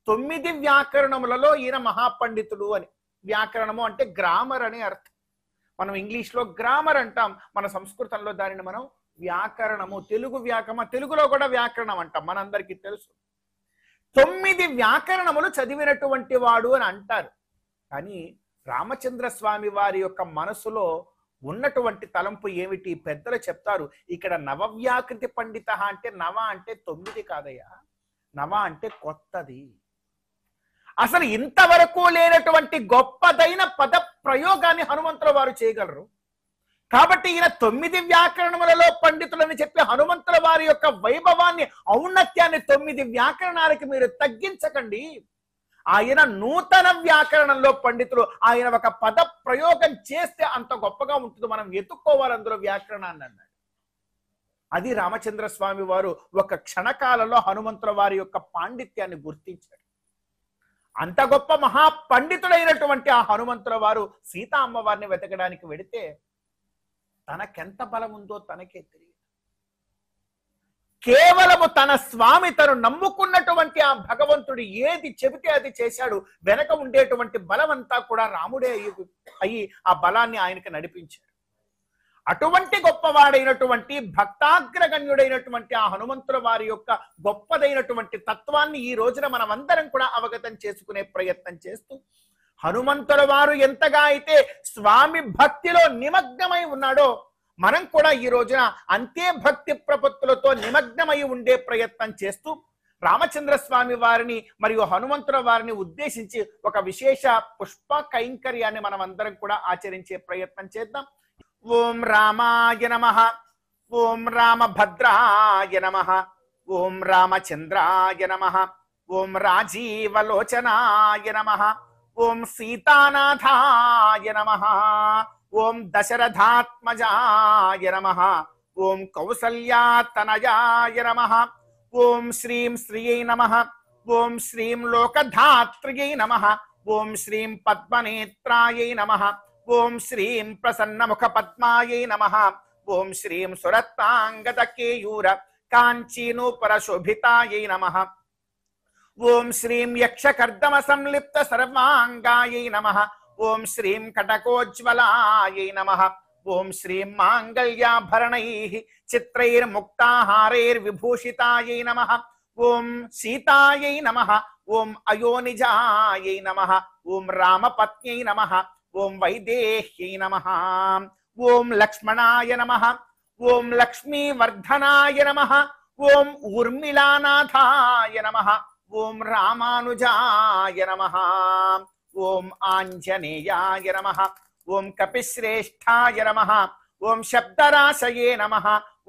9 వ్యాకరణములలో ఈయన మహాపండితుడు అని. వ్యాకరణము అంటే గ్రామర్ అని అర్థం. మనం ఇంగ్లీష్లో గ్రామర్ అంటాం, మన సంస్కృతంలో దానిని మనం వ్యాకరణము, తెలుగులో కూడా వ్యాకరణం అంటాం, మనందరికీ తెలుసు. 9 వ్యాకరణములు చదివినటువంటి వాడు అని అంటారు. కానీ రామచంద్ర స్వామి వారి యొక్క మనసులో ఉన్నటువంటి తలంపు ఏమిటి? పెద్దలు చెప్తారు, ఇక్కడ నవవ్యాకృతి పండిత అంటే నవ అంటే 9 కాదయ్యా, నవ అంటే కొత్తది. అసలు ఇంతవరకు లేనటువంటి గొప్పదైన పద ప్రయోగాన్ని హనుమంతుల వారు చేయగలరు. కాబట్టి ఈయన 9 వ్యాకరణములలో పండితులని చెప్పి హనుమంతుల వారి యొక్క వైభవాన్ని, ఔన్నత్యాన్ని 9 వ్యాకరణాలకి మీరు తగ్గించకండి. ఆయన నూతన వ్యాకరణంలో పండితులు. ఆయన ఒక పద ప్రయోగం చేస్తే అంత గొప్పగా ఉంటుంది, మనం ఎత్తుక్కోవాలి అందులో వ్యాకరణాన్ని అన్నాడు. అది రామచంద్ర స్వామి వారు ఒక క్షణకాలంలో హనుమంతుల వారి యొక్క పాండిత్యాన్ని గుర్తించాడు. అంత గొప్ప మహాపండితుడైనటువంటి ఆ హనుమంతుల వారు సీతా అమ్మవారిని వెతకడానికి వెడితే తనకెంత బలం ఉందో తనకే తెలియదు. కేవలము తన స్వామి, తను నమ్ముకున్నటువంటి ఆ భగవంతుడు ఏది చెబితే అది చేశాడు. వెనక ఉండేటువంటి బలం అంతా కూడా రాముడే అయ్యి ఆ బలాన్ని ఆయనకి నడిపించాడు. అటువంటి గొప్పవాడైనటువంటి భక్తాగ్రగణ్యుడైనటువంటి ఆ హనుమంతుల వారి యొక్క గొప్పదైనటువంటి తత్వాన్ని ఈ రోజున మనం అందరం కూడా అవగతం చేసుకునే ప్రయత్నం చేస్తూ, హనుమంతుల వారు ఎంతగా అయితే స్వామి భక్తిలో నిమగ్నమై ఉన్నాడో మనం కూడా ఈ రోజున అంతే భక్తి ప్రపత్తులతో నిమగ్నమై ఉండే ప్రయత్నం చేస్తూ రామచంద్ర స్వామి వారిని మరియు హనుమంతుల వారిని ఉద్దేశించి ఒక విశేష పుష్ప కైంకర్యాన్ని మనం అందరం కూడా ఆచరించే ప్రయత్నం చేద్దాం. ఓం రామాయ నమః, ఓం రామభద్రాయ నమః, ఓం రామచంద్రాయ నమః, ఓం రాజీవలోచనాయ నమః, ఓం సీతానాథాయ నమః, ఓం దశరథాత్మజాయ నమః, ఓం కౌసల్యాతనయాయ నమః, ఓం శ్రీం శ్రీయై నమః, ఓం శ్రీం లోకధాత్ర్యై నమః, ఓం శ్రీం పద్మనేత్రాయై నమః, ఓం శ్రీం ప్రసన్నముఖ పద్మాయై నమః, ఓం శ్రీం సురత్తాంగద కేయూర కాంచీనూపుర శోభితాయై నమః, ఓం శ్రీం యక్షకర్దమ సంలిప్త సర్వాంగాయై నమః, ఓం శ్రీం కటకోజ్వలాయై నమః, ఓం శ్రీం మాంగళ్యాభరణైః చిత్రైర్ముక్తాహారైర్విభూషితాయై నమః, ఓం సీతాయై నమః, ఓం అయోనిజాయై నమః, ఓం రామపత్న్యై నమః, ఓం వైదేహ్యై నమః, ఓం లక్ష్మణాయ నమః, ఓం లక్ష్మీవర్ధనాయ నమః, ఓం ఊర్మిళానాథాయ నమః, ఓం రామానుజాయ నమః, ఓం ఆంజనేయాయ నమః, ఓం కపిశ్రేష్ఠాయ నమః, ఓం శబ్దరాశయే నమః,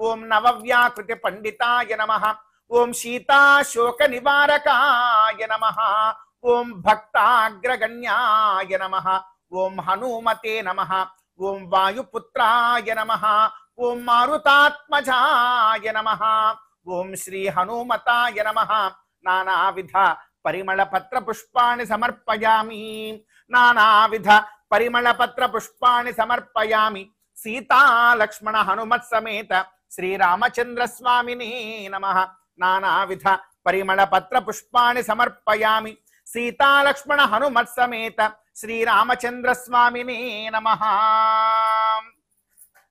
ఓం నవవ్యాకృతి పండితాయ నమః, ఓం సీతాశోక నివారకాయ నమః, ఓం భక్తాగ్రగణ్యాయ నమః, ఓం హనుమతే నమః, ఓం వాయుపుత్రాయ నమః, ఓం మారుతాత్మజాయ నమః, ఓం శ్రీ హనుమతాయ నమః, నానావిధ పరిమళ పత్ర పుష్పాన్ని సమర్పయామి నానావిధ పరిమళ పత్ర పుష్పాన్ని సమర్పయామి సీతా లక్ష్మణ హనుమత్ సమేత శ్రీరామచంద్ర స్వామినే నమః నానావిధ పరిమళ పత్ర పుష్పాన్ని సమర్పయామి సీతా లక్ష్మణ హనుమత్ సమేత శ్రీరామచంద్ర స్వామినే నమః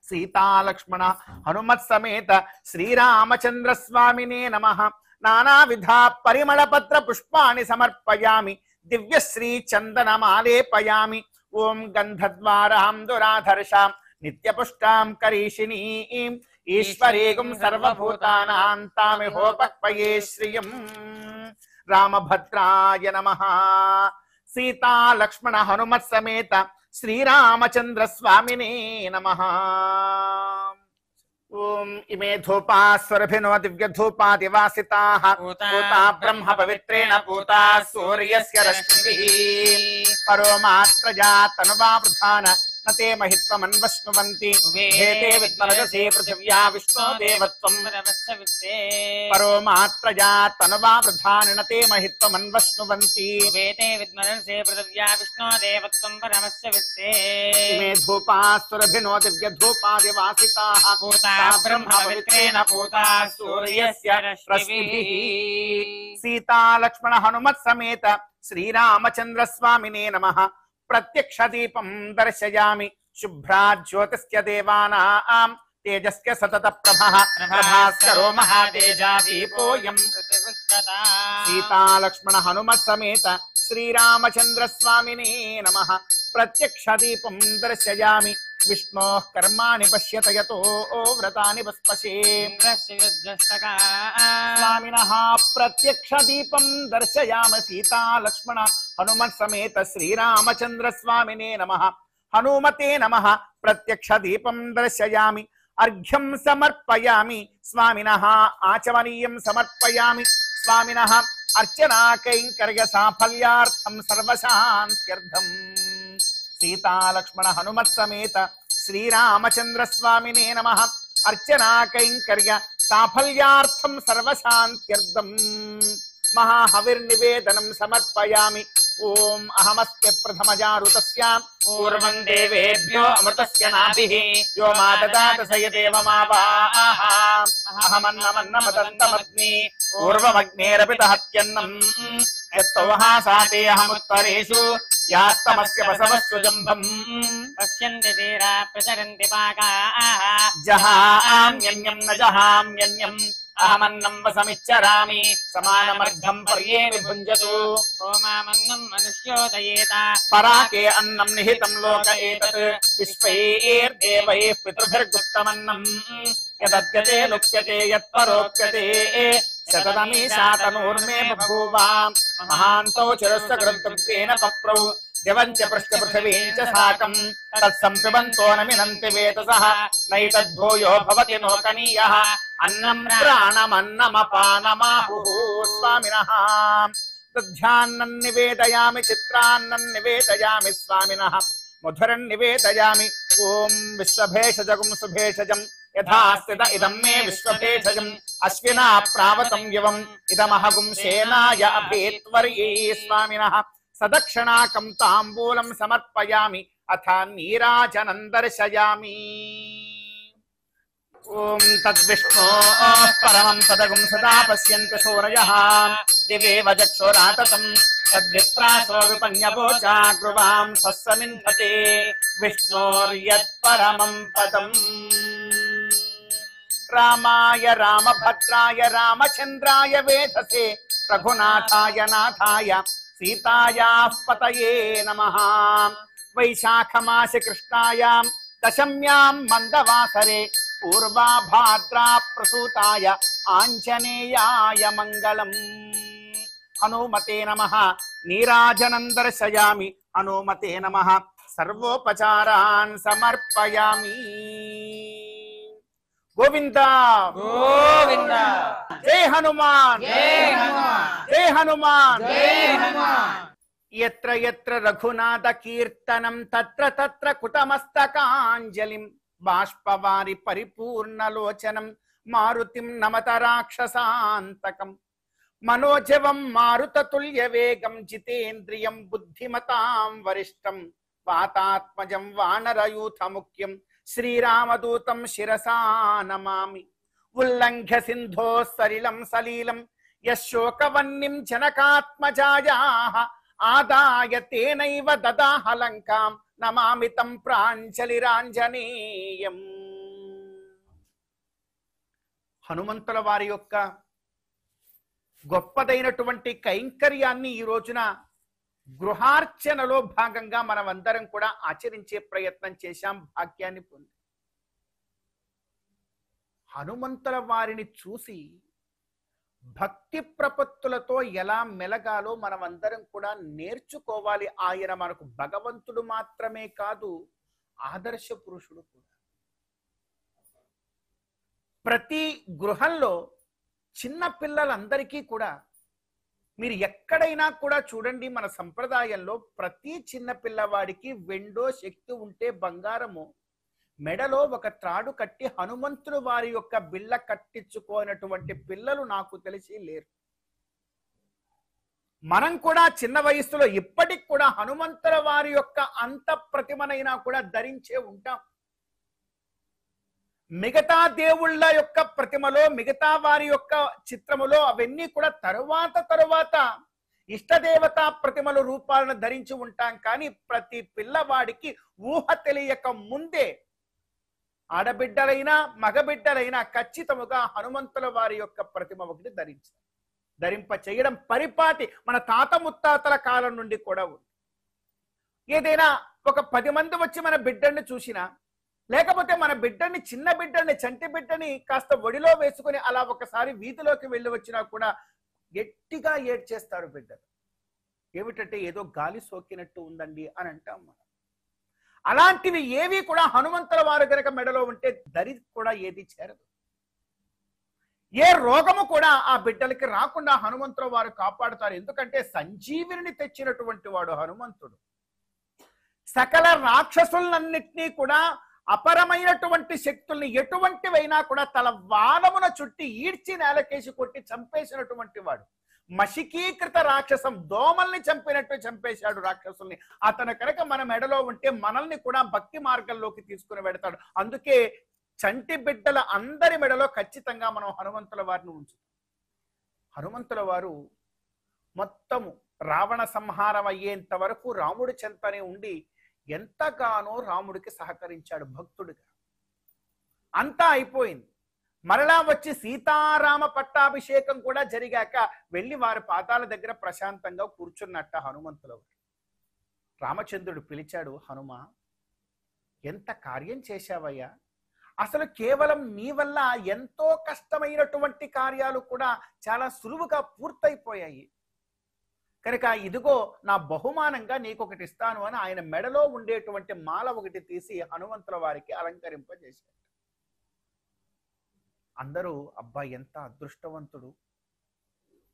సీతా లక్ష్మణ హనుమత్ సమేత శ్రీరామచంద్ర స్వామినే నమః నానావిధ పరిమళ పత్ర పుష్పాన్ని సమర్పయామి దివ్యశ్రీ చందనమాలేపయామి ఓం గంధద్వారాం దురాధర్షాం నిత్యపుష్టాం కరీషిణీం ఈశ్వరేగుం సర్వభూతానాం తామిహోపక్వయే శ్రియం రామభద్రాయ నమః సీతా లక్ష్మణ హనుమత్ సమేత శ్రీరామచంద్ర స్వామినే నమః ఓం ఇమే ధూపాస్వరభినో దివ్య ధూపాదివాసితాః పూతా బ్రహ్మ పవిత్రేణ పూతా సూర్యస్య రశ్మిభిః పరోమాత్రజా తనువా వృధాన నతే మహిత్వమన్వశ్నువంతి హేతే విద్మరజసే పృథివ్యా విష్ణో దేవత్వం పరోమాత్రజా తనువా వృధాన నతే మహిత్వమన్వశ్నువంతి వేదే విద్మరసే పృథివ్యా విష్ణో దేవత్వం పరమస్య విత్తే మే ధూపాస్వరభినో దివ్య ధూపాదివాసితాః పూతా బ్రహ్మ పవిత్రేణ పూతా సూర్యస్య రశ్మిభిః సీతా లక్ష్మణ హనుమత్ సమేత శ్రీరామచంద్ర స్వామినే నమః ప్రత్యక్ష దీపం దర్శయామి శుభ్రాజ్యోతిస్య దేవానాం తేజస్య సతత ప్రభః ప్రభాస్కరో మహాతేజా దీపోయం సీతా లక్ష్మణ హనుమత్ సమేత శ్రీరామచంద్ర స్వామినే నమః ప్రత్యక్ష దీపం దర్శయామి విష్ణో కర్మాణి పశ్యత యతో వ్రతాని పస్పశే స్వామినః ప్రత్యక్ష దీపం దర్శయామి సీతా లక్ష్మణ హనుమత్ సమేత శ్రీరామచంద్ర స్వామినే నమః హనుమతే నమః ప్రత్యక్ష దీపం దర్శయామి అర్ఘ్యం సమర్పయామి స్వామినః ఆచమనీయం సమర్పయామి స్వామినః అర్చనా కైంకర్య సాఫల్యార్థం సర్వశాంత్యర్థం సీతా లక్ష్మణ హనుమత్ సమేత శ్రీరామచంద్ర స్వామినే నమః అర్చనా కైంకర్య సాఫల్యార్థం సర్వశాంత్యర్థం మహాహవిర్నివేదనం సమర్పయామి ఓం అహమస్య ప్రథమజారుతస్యాం పూర్వం దేవేభ్యో అమృతస్య నాభిః యో మా దదాత సయదేవమావాః అహమన్నమన్నమదంతమగ్ని పూర్వమగ్నేరపి దహత్యన్నం యత్తోహాసాతే అహముత్తరేషు యాస్తమస్య బసవస్సు జంభం పశ్యంతి తీరా ప్రచరంతి పాకాః జహామ్యన్యం న జహామ్యన్యం అహమన్నం వసమిచ్చరామి సమానమర్ఘం పర్యేమి భుంజతు ఓమామన్నం మనుష్యోదయేత పరాకే అన్నం నిహితం లోక ఏతత్ విశ్వైర్దేవైః పితృభిర్గుప్తమన్నం యదద్యతే లుప్యతే యత్పరోప్యతే శతదమీశాతనూర్మే బభూవ మహాంతో చిరస్య కృతృత్వేన పప్రౌ దివంచ పృష్ఠపృథివీం చ సాకం తత్సంపిబంతో న మినంతి వేతసః నైతద్భూయో భవతి నోకనీయః అన్నం ప్రాణమన్నమపానమాహుః స్వామినః దధ్యాన్నం నివేదయామి చిత్రాన్నం నివేదయామి స్వామినః మధురం నివేదయామి ఓం విశ్వభేషజగుం సుభేషజం యథాస్థిత ఇదం మే విశ్వభేషజం అశ్వినా ప్రావతం యువం ఇదమహగుం సేనాయ అభేత్వర్యై స్వామినః సదక్షిణాకం తాంబూలం సమర్పయామి అథ నీరాజనం దర్శయామి ఓం తద్విష్ణో పరమం పదగుం సదా పశ్యంతి సూరయః దివేవ చక్షురాతతం తద్విప్రాసో విపన్యవోచా గృవాం సస్సమింధతే విష్ణోర్యత్పరమం పదం రామాయ రామభద్రాయ రామచంద్రాయ వేధసే రఘునాథాయ నాథాయ సీతాయాః పతయే నమః వైశాఖమాసి కృష్ణాయాం దశమ్యాం మందవాసరే పూర్వాభాద్రా ప్రసూతాయ ఆంజనేయాయ మంగళం హనుమతే నమః నీరాజనం దర్శయామి హనుమతే నమః సర్వోపచారాన్ సమర్పయామి గోవింద గోవింద జై హనుమాన్ జై హనుమాన్ యత్ర యత్ర రఘునాథ కీర్తనం తత్ర తత్ర కుటమస్తకాంజలిం బాష్పవారి పరిపూర్ణలోచనం మారుతిం నమత రాక్షసాంతకం మనోజవం మారుతతుల్య వేగం జితేంద్రియం బుద్ధిమతాం వరిష్టం వాతాత్మజం వానరయూథ ముఖ్యం శ్రీరామదూతం శిరసా నమామి. ఉల్లంఘ్య సింధో సలిలం సలీలం యశోకవన్నిం జనకాత్మజాయాః ఆదాయ తేనైవ దదాహ లంకాం నమామి తం ప్రాంజలిరాంజనేయం. హనుమంతుల వారి యొక్క గొప్పదైనటువంటి కైంకర్యాన్ని ఈ రోజున గృహార్చనలో భాగంగా మనం అందరం కూడా ఆచరించే ప్రయత్నం చేశాం, భాగ్యాన్ని పొంది. హనుమంతుల వారిని చూసి భక్తి ప్రపత్తులతో ఎలా మెలగాలో మనం అందరం కూడా నేర్చుకోవాలి. ఆయన మనకు భగవంతుడు మాత్రమే కాదు, ఆదర్శ పురుషుడు కూడా. ప్రతి గృహంలో చిన్న పిల్లలందరికీ కూడా మీరు ఎక్కడైనా కూడా చూడండి, మన సంప్రదాయంలో ప్రతి చిన్న పిల్లవాడికి వెండో శక్తి ఉంటే బంగారము మెడలో ఒక త్రాడు కట్టి హనుమంతుడు వారి యొక్క బిళ్ళ కట్టించుకోనటువంటి పిల్లలు నాకు తెలిసి లేరు. మనం కూడా చిన్న వయస్సులో ఇప్పటికి కూడా హనుమంతుల వారి యొక్క అంత ప్రతిమనైనా కూడా ధరించే ఉంటాం. మిగతా దేవుళ్ళ యొక్క ప్రతిమలో, మిగతా వారి యొక్క చిత్రములో అవన్నీ కూడా తరువాత ఇష్టదేవత ప్రతిమల రూపాలను ధరించి ఉంటాం. కానీ ప్రతి పిల్లవాడికి ఊహ తెలియక ముందే ఆడబిడ్డలైనా మగబిడ్డలైనా ఖచ్చితముగా హనుమంతుల వారి యొక్క ప్రతిమ ఒకటి ధరింప చేయడం పరిపాటి మన తాత ముత్తాతల కాలం నుండి కూడా ఉంది. ఏదైనా ఒక 10 మంది వచ్చి మన బిడ్డని చూసినా, లేకపోతే మన బిడ్డని, చిన్న బిడ్డని, చంటి బిడ్డని కాస్త ఒడిలో వేసుకుని అలా ఒకసారి వీధిలోకి వెళ్ళి వచ్చినా కూడా గట్టిగా ఏడ్చేస్తారు బిడ్డలు. ఏమిటంటే ఏదో గాలి సోకినట్టు ఉందండి అని అంటాం మనం. అలాంటివి ఏవి కూడా హనుమంతుల వారు గనక మెడలో ఉంటే దరి కూడా ఏది చేరదు. ఏ రోగము కూడా ఆ బిడ్డలకి రాకుండా హనుమంతుల వారు కాపాడుతారు. ఎందుకంటే సంజీవిని తెచ్చినటువంటి వాడు హనుమంతుడు. సకల రాక్షసులన్నిటినీ కూడా, అపరమైనటువంటి శక్తుల్ని ఎటువంటివైనా కూడా తల వానమున చుట్టి ఈడ్చి నేలకేసి కొట్టి చంపేసినటువంటి వాడు. మషికీకృత రాక్షసం, దోమల్ని చంపినట్టు చంపేశాడు రాక్షసుల్ని. అతను కనుక మన మెడలో ఉంటే మనల్ని కూడా భక్తి మార్గంలోకి తీసుకుని వెడతాడు. అందుకే చంటి బిడ్డల అందరి మెడలో ఖచ్చితంగా మనం హనుమంతుల వారిని ఉంచుతాం. హనుమంతుల వారు మొత్తము రావణ సంహారం అయ్యేంత వరకు రాముడి చెంతనే ఉండి ఎంతగానో రాముడికి సహకరించాడు భక్తుడిగా. అంతా అయిపోయింది. మరలా వచ్చి సీతారామ పట్టాభిషేకం కూడా జరిగాక వెళ్ళి వారి పాదాల దగ్గర ప్రశాంతంగా కూర్చున్నట్ట హనుమంతుల వారు. రామచంద్రుడు పిలిచాడు, హనుమ ఎంత కార్యం చేశావయ్యా, అసలు కేవలం నీ వల్ల ఎంతో కష్టమైనటువంటి కార్యాలు కూడా చాలా సులువుగా పూర్తయిపోయాయి కనుక ఇదిగో నా బహుమానంగా నీకొకటి ఇస్తాను అని ఆయన మెడలో ఉండేటువంటి మాల ఒకటి తీసి హనుమంతుల వారికి అలంకరింపజేశారు. అందరూ అబ్బా ఎంత అదృష్టవంతుడు,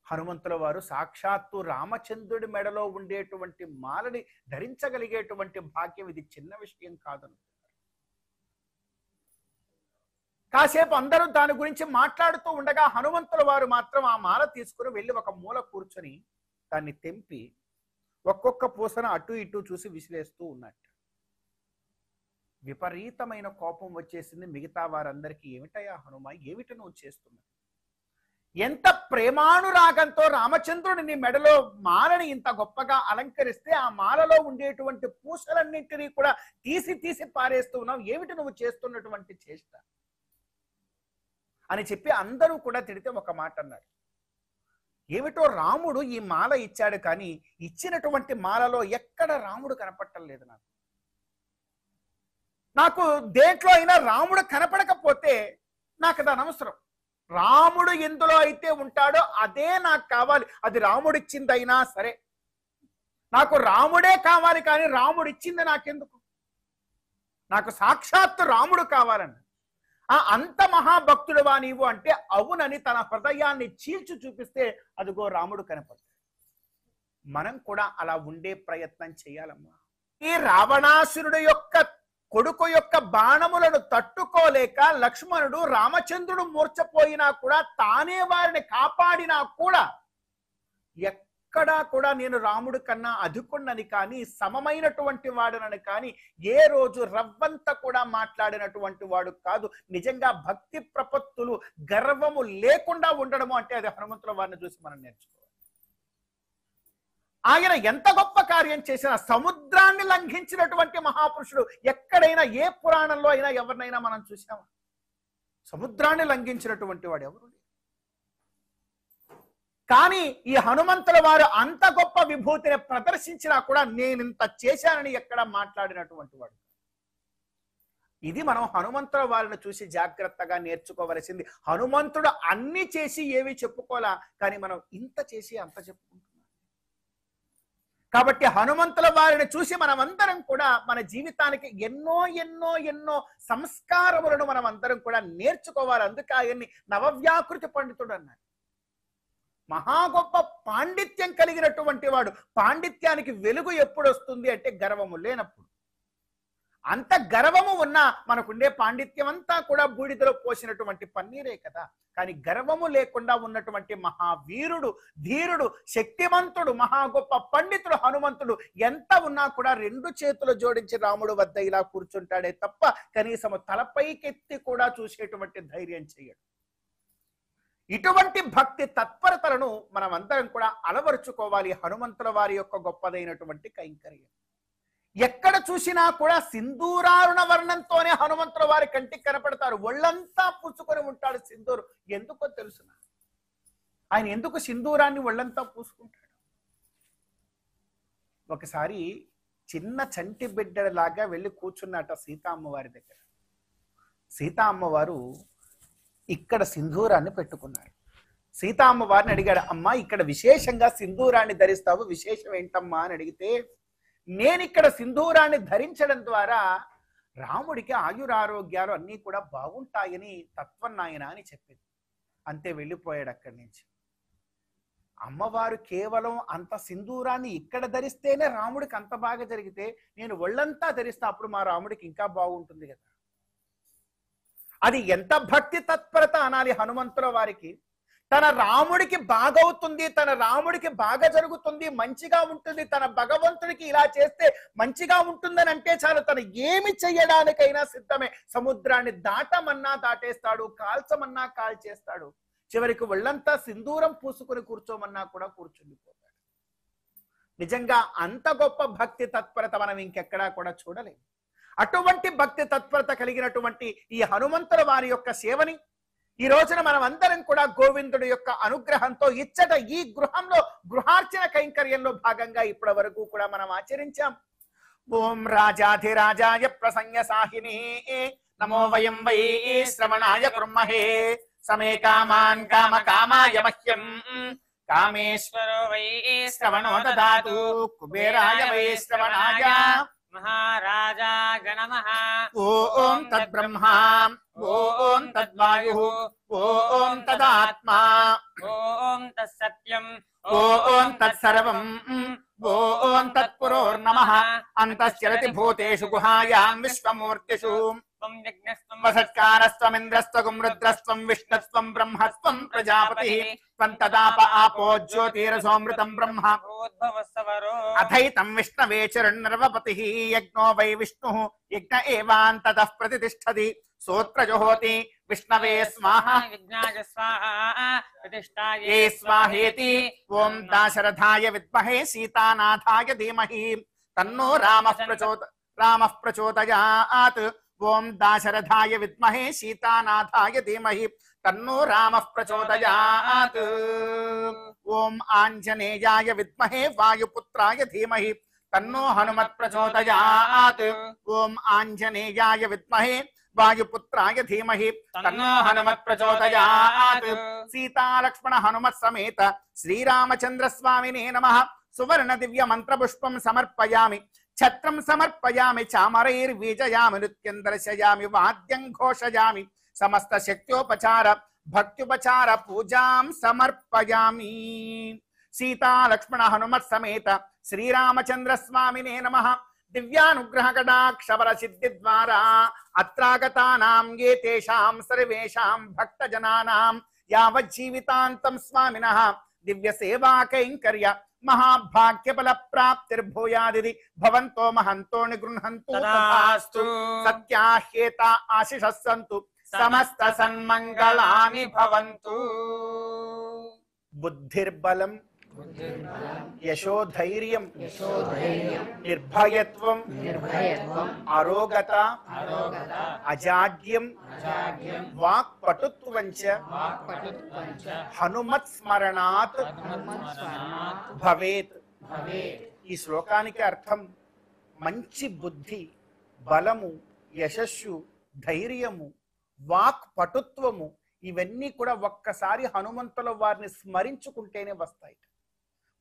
హనుమంతుల వారు సాక్షాత్తు రామచంద్రుడి మెడలో ఉండేటువంటి మాలని ధరించగలిగేటువంటి భాగ్యం ఇది చిన్న విషయం కాదను. కాసేపు అందరూ దాని గురించి మాట్లాడుతూ ఉండగా హనుమంతుల వారు మాత్రం ఆ మాల తీసుకుని వెళ్ళి ఒక మూల కూర్చొని దాన్ని తెంపి ఒక్కొక్క పూసను అటు ఇటు చూసి విసిరేస్తూ ఉన్నట్టు. విపరీతమైన కోపం వచ్చేసింది మిగతా వారందరికీ. ఏమిటయా హనుమ, ఏమిటి నువ్వు చేస్తున్నావు? ఎంత ప్రేమానురాగంతో రామచంద్రుడి నీ మెడలో మాలని ఇంత గొప్పగా అలంకరిస్తే ఆ మాలలో ఉండేటువంటి పూసలన్నింటినీ కూడా తీసి తీసి పారేస్తూ ఉన్నావు, ఏమిటి నువ్వు చేస్తున్నటువంటి చేష్ట అని చెప్పి అందరూ కూడా తిడితే ఒక మాట అన్నారు. ఏమిటో రాముడు ఈ మాల ఇచ్చాడు, కానీ ఇచ్చినటువంటి మాలలో ఎక్కడ రాముడు కనపడటం లేదు. నాకు దేంట్లో అయినా రాముడు కనపడకపోతే నాకు దాని అవసరం. రాముడు ఎందులో అయితే ఉంటాడో అదే నాకు కావాలి. అది రాముడిచ్చిందైనా సరే నాకు రాముడే కావాలి, కానీ రాముడు ఇచ్చింది నాకెందుకు? నాకు సాక్షాత్తు రాముడు కావాలన్న అంత మహాభక్తుడువా నీవు అంటే అవునని తన హృదయాన్ని చీల్చి చూపిస్తే అదిగో రాముడు కనపడతాడు. మనం కూడా అలా ఉండే ప్రయత్నం చేయాలమ్మా. ఈ రావణాసురుడు యొక్క కొడుకు యొక్క బాణములను తట్టుకోలేక లక్ష్మణుడు రామచంద్రుడు మూర్చపోయినా కూడా తానే వారిని కాపాడినా కూడా ఎక్కడా కూడా నేను రాముడి కన్నా అధికున్నని కానీ సమమైనటువంటి వాడనని కానీ ఏ రోజు రవ్వంత కూడా మాట్లాడినటువంటి వాడు కాదు. నిజంగా భక్తి ప్రపత్తులు గర్వము లేకుండా ఉండడము అంటే అది హనుమంతుల వారిని చూసి మనం నేర్చుకోవాలి. ఆయన ఎంత గొప్ప కార్యం చేసినా సముద్రాన్ని లంఘించినటువంటి మహాపురుషుడు ఎక్కడైనా ఏ పురాణంలో అయినా ఎవరినైనా మనం చూసామా? సముద్రాన్ని లంఘించినటువంటి వాడు ఎవరు? కానీ ఈ హనుమంతుల వారు అంత గొప్ప విభూతిని ప్రదర్శించినా కూడా నేనింత చేశానని ఎక్కడ మాట్లాడినటువంటి వాడు. ఇది మనం హనుమంతుల వారిని చూసి జాగ్రత్తగా నేర్చుకోవలసింది. హనుమంతుడు అన్ని చేసి ఏవి చెప్పుకోలా, కానీ మనం ఇంత చేసి అంత చెప్పుకుంటున్నాం. కాబట్టి హనుమంతుల వారిని చూసి మనం అందరం కూడా మన జీవితానికి ఎన్నో ఎన్నో ఎన్నో సంస్కారములను మనం అందరం కూడా నేర్చుకోవాలి. అందుకే ఆయన్ని నవవ్యాకృతి పండితుడు అన్నాడు. మహా గొప్ప పాండిత్యం కలిగినటువంటి వాడు. పాండిత్యానికి వెలుగు ఎప్పుడు వస్తుంది అంటే గర్వము లేనప్పుడు. అంత గర్వము ఉన్నా మనకుండే పాండిత్యం అంతా కూడా బూడిదలో పోసినటువంటి పన్నీరే కదా. కానీ గర్వము లేకుండా ఉన్నటువంటి మహావీరుడు, ధీరుడు, శక్తిమంతుడు, మహా గొప్ప పండితుడు హనుమంతుడు. ఎంత ఉన్నా కూడా రెండు చేతులు జోడించి రాముడు వద్ద ఇలా కూర్చుంటాడే తప్ప కనీసము తలపైకెత్తి కూడా చూసేటువంటి ధైర్యం చేయడు. ఇటువంటి భక్తి తత్పరతలను మనం అందరం కూడా అలవరుచుకోవాలి. హనుమంతుల వారి యొక్క గొప్పదైనటువంటి కైంకర్యం. ఎక్కడ చూసినా కూడా సింధూరారుణ వర్ణంతోనే హనుమంతుల వారి కంటికి కనపడతారు. ఒళ్ళంతా పూసుకొని ఉంటాడు సింధూరు. ఎందుకో తెలుసునా? ఆయన ఎందుకు సింధూరాన్ని ఒళ్ళంతా పూసుకుంటాడు? ఒకసారి చిన్న చంటి బిడ్డలాగా వెళ్ళి కూర్చున్నట సీతా అమ్మవారి దగ్గర. సీతా అమ్మవారు ఇక్కడ సింధూరాన్ని పెట్టుకున్నారు. సీతా అమ్మవారిని అడిగాడు, అమ్మా ఇక్కడ విశేషంగా సింధూరాన్ని ధరిస్తావు, విశేషం ఏంటమ్మా అని అడిగితే, నేను ఇక్కడ సింధూరాన్ని ధరించడం ద్వారా రాముడికి ఆయురారోగ్యాలు అన్నీ కూడా బాగుంటాయని తత్వం నాయన అని చెప్పింది. అంతే వెళ్ళిపోయాడు అక్కడి నుంచి. అమ్మవారు కేవలం అంత సింధూరాన్ని ఇక్కడ ధరిస్తేనే రాముడికి అంత బాగా జరిగితే నేను ఒళ్ళంతా ధరిస్తే అప్పుడు మా రాముడికి ఇంకా బాగుంటుంది కదా. అది ఎంత భక్తి తత్పరత అనాలి హనుమంతుల వారికి. తన రాముడికి బాగవుతుంది, తన రాముడికి బాగా జరుగుతుంది, మంచిగా ఉంటుంది, తన భగవంతుడికి ఇలా చేస్తే మంచిగా ఉంటుందని అంటే చాలు, తను ఏమి చెయ్యడానికైనా సిద్ధమే. సముద్రాన్ని దాటమన్నా దాటేస్తాడు, కాల్చమన్నా కాల్చేస్తాడు. చివరికి ఒళ్ళంతా సింధూరం పూసుకుని కూర్చోమన్నా కూడా కూర్చుండిపోతాడు. నిజంగా అంత గొప్ప భక్తి తత్పరత మనం ఇంకెక్కడా కూడా చూడలేము. అటువంటి భక్తి తత్పరత కలిగినటువంటి ఈ హనుమంతుల వారి యొక్క సేవని ఈ రోజున మనం అందరం కూడా గోవిందుడి యొక్క అనుగ్రహంతో ఇచ్చట ఈ గృహంలో గృహార్చన కైంకర్యంలో భాగంగా ఇప్పటి వరకు కూడా మనం ఆచరించాం. ఓం రాజాధిరాజాయ ప్రసంగ సాహిని నమో వయం వై శ్రవణాయ కుర్మహే సమే కామాన్ కామ కామాయ మహ్యం కామేశ్వరో వై శ్రవణో దదాతు కుబేరాయ వై శ్రవణాయ మహారాజాయ నమః. ఓం తద్బ్రహ్మా ఓం తద్వాయుః ఓం తదాత్మా ఓం తత్సత్యం ఓం తత్సర్వం ఓం తత్పురోర్నమః. అంతశ్చరతి భూతేషు గుహాయాం విశ్వమూర్తిషు త్వం యజ్ఞస్త్వం వసత్కారస్త్వమింద్రస్త్వగుం రుద్రస్త్వం విష్ణుస్త్వం బ్రహ్మస్త్వం ప్రజాపతిః త్వం తదాప ఆపో జ్యోతిరసోమృతం బ్రహ్మ భూద్భవస్సవరో అథైతం విష్ణవే చరుణర్వపతిః యజ్ఞో వై విష్ణుః యజ్ఞ ఏవాంతతః ప్రతిష్ఠతి సోత్రజోహోతి విష్ణవే స్వాహా యజ్ఞాయ స్వాహా ప్రతిష్ఠాయే ఏ స్వాహేతి. ఓం దాశరథాయ విద్మహే సీతానాథాయ ధీమహి తన్నో రామః ప్రచోదయాత్. ఓం దాశరథాయ విద్మహే సీతానాథాయ ధీమహి తన్నో రామః ప్రచోదయాత్. ఓం ఆంజనేయాయ విద్మహే వాయుపుత్రాయ ధీమహి తన్నో హనుమత్ ప్రచోదయాత్. ఓం ఆంజనేయాయ విద్మహే వాయుపుత్రాయ ధీమహి తన్నో హనుమత్ ప్రచోదయాత్. సీతాలక్ష్మణ హనుమత్ సమేత శ్రీరామచంద్ర స్వామినే నమః. సువర్ణ దివ్య మంత్ర పుష్పం సమర్పయామి, ఛత్రం సమర్పయామి, చామరైర్వీజయామి, నృత్యం దర్శయామి, వాద్యం ఘోషయామి, సమస్త శక్త్యోపచార భక్త్యుపచార పూజాం సమర్పయామి. సీతా లక్ష్మణ హనుమత్ సమేత శ్రీరామచంద్ర స్వామినే నమః. దివ్యానుగ్రహ కటాక్షవర సిద్ధి ద్వారా అత్రాగతానాం ఏతేషాం సర్వేషాం భక్తజనానాం యావజ్జీవితాంతం స్వామినః దివ్య సేవా కైంకర్య మహాభాగ్య ఫల ప్రాప్తిర్భూయాదిది భవంతో మహంతో నిగృహంతు తథాస్తు సత్యాహ్యేత ఆశిషః సంతు సమస్త సన్మంగళాని భవంతు. బుద్ధిర్బలం యశోధైర్యం నిర్భయత్వం అరోగత అజాడ్యం వాక్పటుత్వంచ హనుమత్ స్మరణాత్ భవేత్. ఈ శ్లోకానికి అర్థం మంచి బుద్ధి, బలము, యశస్సు, ధైర్యము, వాక్ పటుత్వము ఇవన్నీ కూడా ఒక్కసారి హనుమంతుల వారిని స్మరించుకుంటేనే వస్తాయి.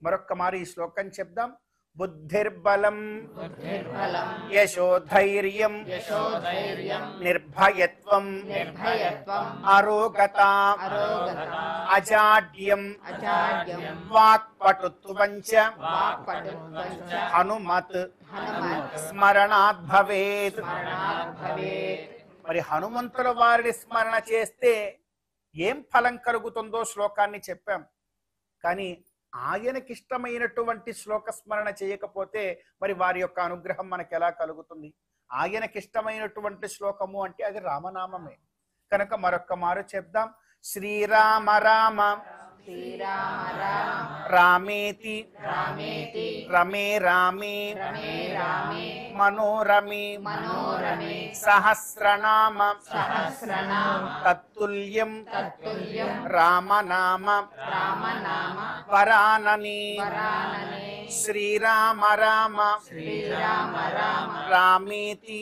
మరొక్క మారు ఈ శ్లోకం చెప్దాం. బుద్ధిర్బలం యశోధైర్యం నిర్భయత్వం అరోగత అజాడ్యం వాక్పటుత్వంచ హనుమత్ స్మరణాత్ భవేత్. మరి హనుమంతుల వారిని స్మరణ చేస్తే ఏం ఫలం కలుగుతుందో శ్లోకాన్ని చెప్పాం. కానీ ఆయనకిష్టమైనటువంటి శ్లోక స్మరణ చేయకపోతే మరి వారి యొక్క అనుగ్రహం మనకు ఎలా కలుగుతుంది? ఆయనకిష్టమైనటువంటి శ్లోకము అంటే అది రామనామమే కనుక మరొక్క మారు చెప్దాం. శ్రీరామ రామ రామేతి రమే రామే మనోరమే సహస్రనామ తత్తుల్యం రామనామ వరానని. శ్రీరామ రామ రామేతి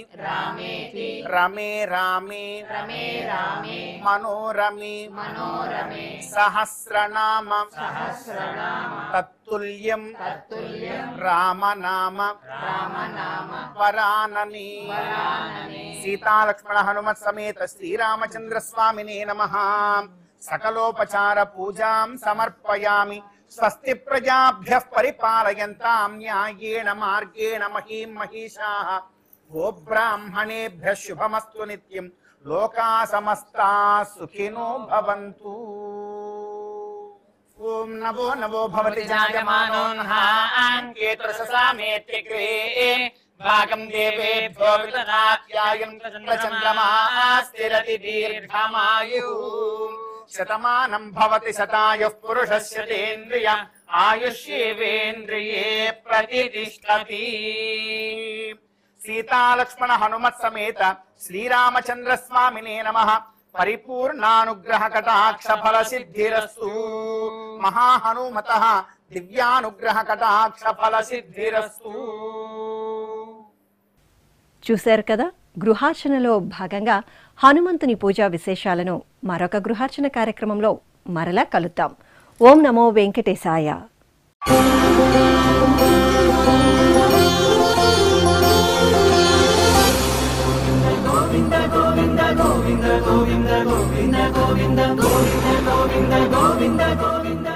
రమే రామే మనోరమే సహస్రనామ తత్తుల్యం రామనామ వరానని. సీతాలక్ష్మణ హనుమత్ సమేత శ్రీరామచంద్ర స్వామినే నమః. సకలోపచార పూజాం సమర్పయామి. స్వస్తి ప్రజాభ్యః పరిపాలయంతాం న్యాయేన మార్గేణ మహీం మహిషాః. గోబ్రాహ్మణేభ్యః శుభమస్తు నిత్యం. లోకా సమస్తా సుఖినో భవంతు. ఓం నమో నమో భవతి జాయమానోన్హాంకేతురససామేత్యగ్రే భాగం దేవేభ్యో విదధాత్యాయం చంద్రమాస్థిరతి దీర్ఘమాయుః. శతమానం భవతి శతాయుః పురుషస్యేంద్రియ ఆయుష్యేవేంద్రియే ప్రతిష్ఠతి. సీతాలక్ష్మణ హనుమత్ సమేత శ్రీరామచంద్ర స్వామినే నమః. పరిపూర్ణానుగ్రహ కటాక్ష ఫల సిద్ధిరస్తు. మహాహనుమతః దివ్యానుగ్రహ కటాక్ష ఫల సిద్ధిరస్తు. చూశారు కదా, గృహార్చనలో భాగంగా హనుమంతుని పూజా విశేషాలను మరొక గృహార్చన కార్యక్రమంలో మరలా కలుద్దాం. ఓం నమో వెంకటేశాయ. గోవింద గోవింద గోవింద గోవింద గోవింద గోవింద గోవింద గోవింద గోవింద గోవింద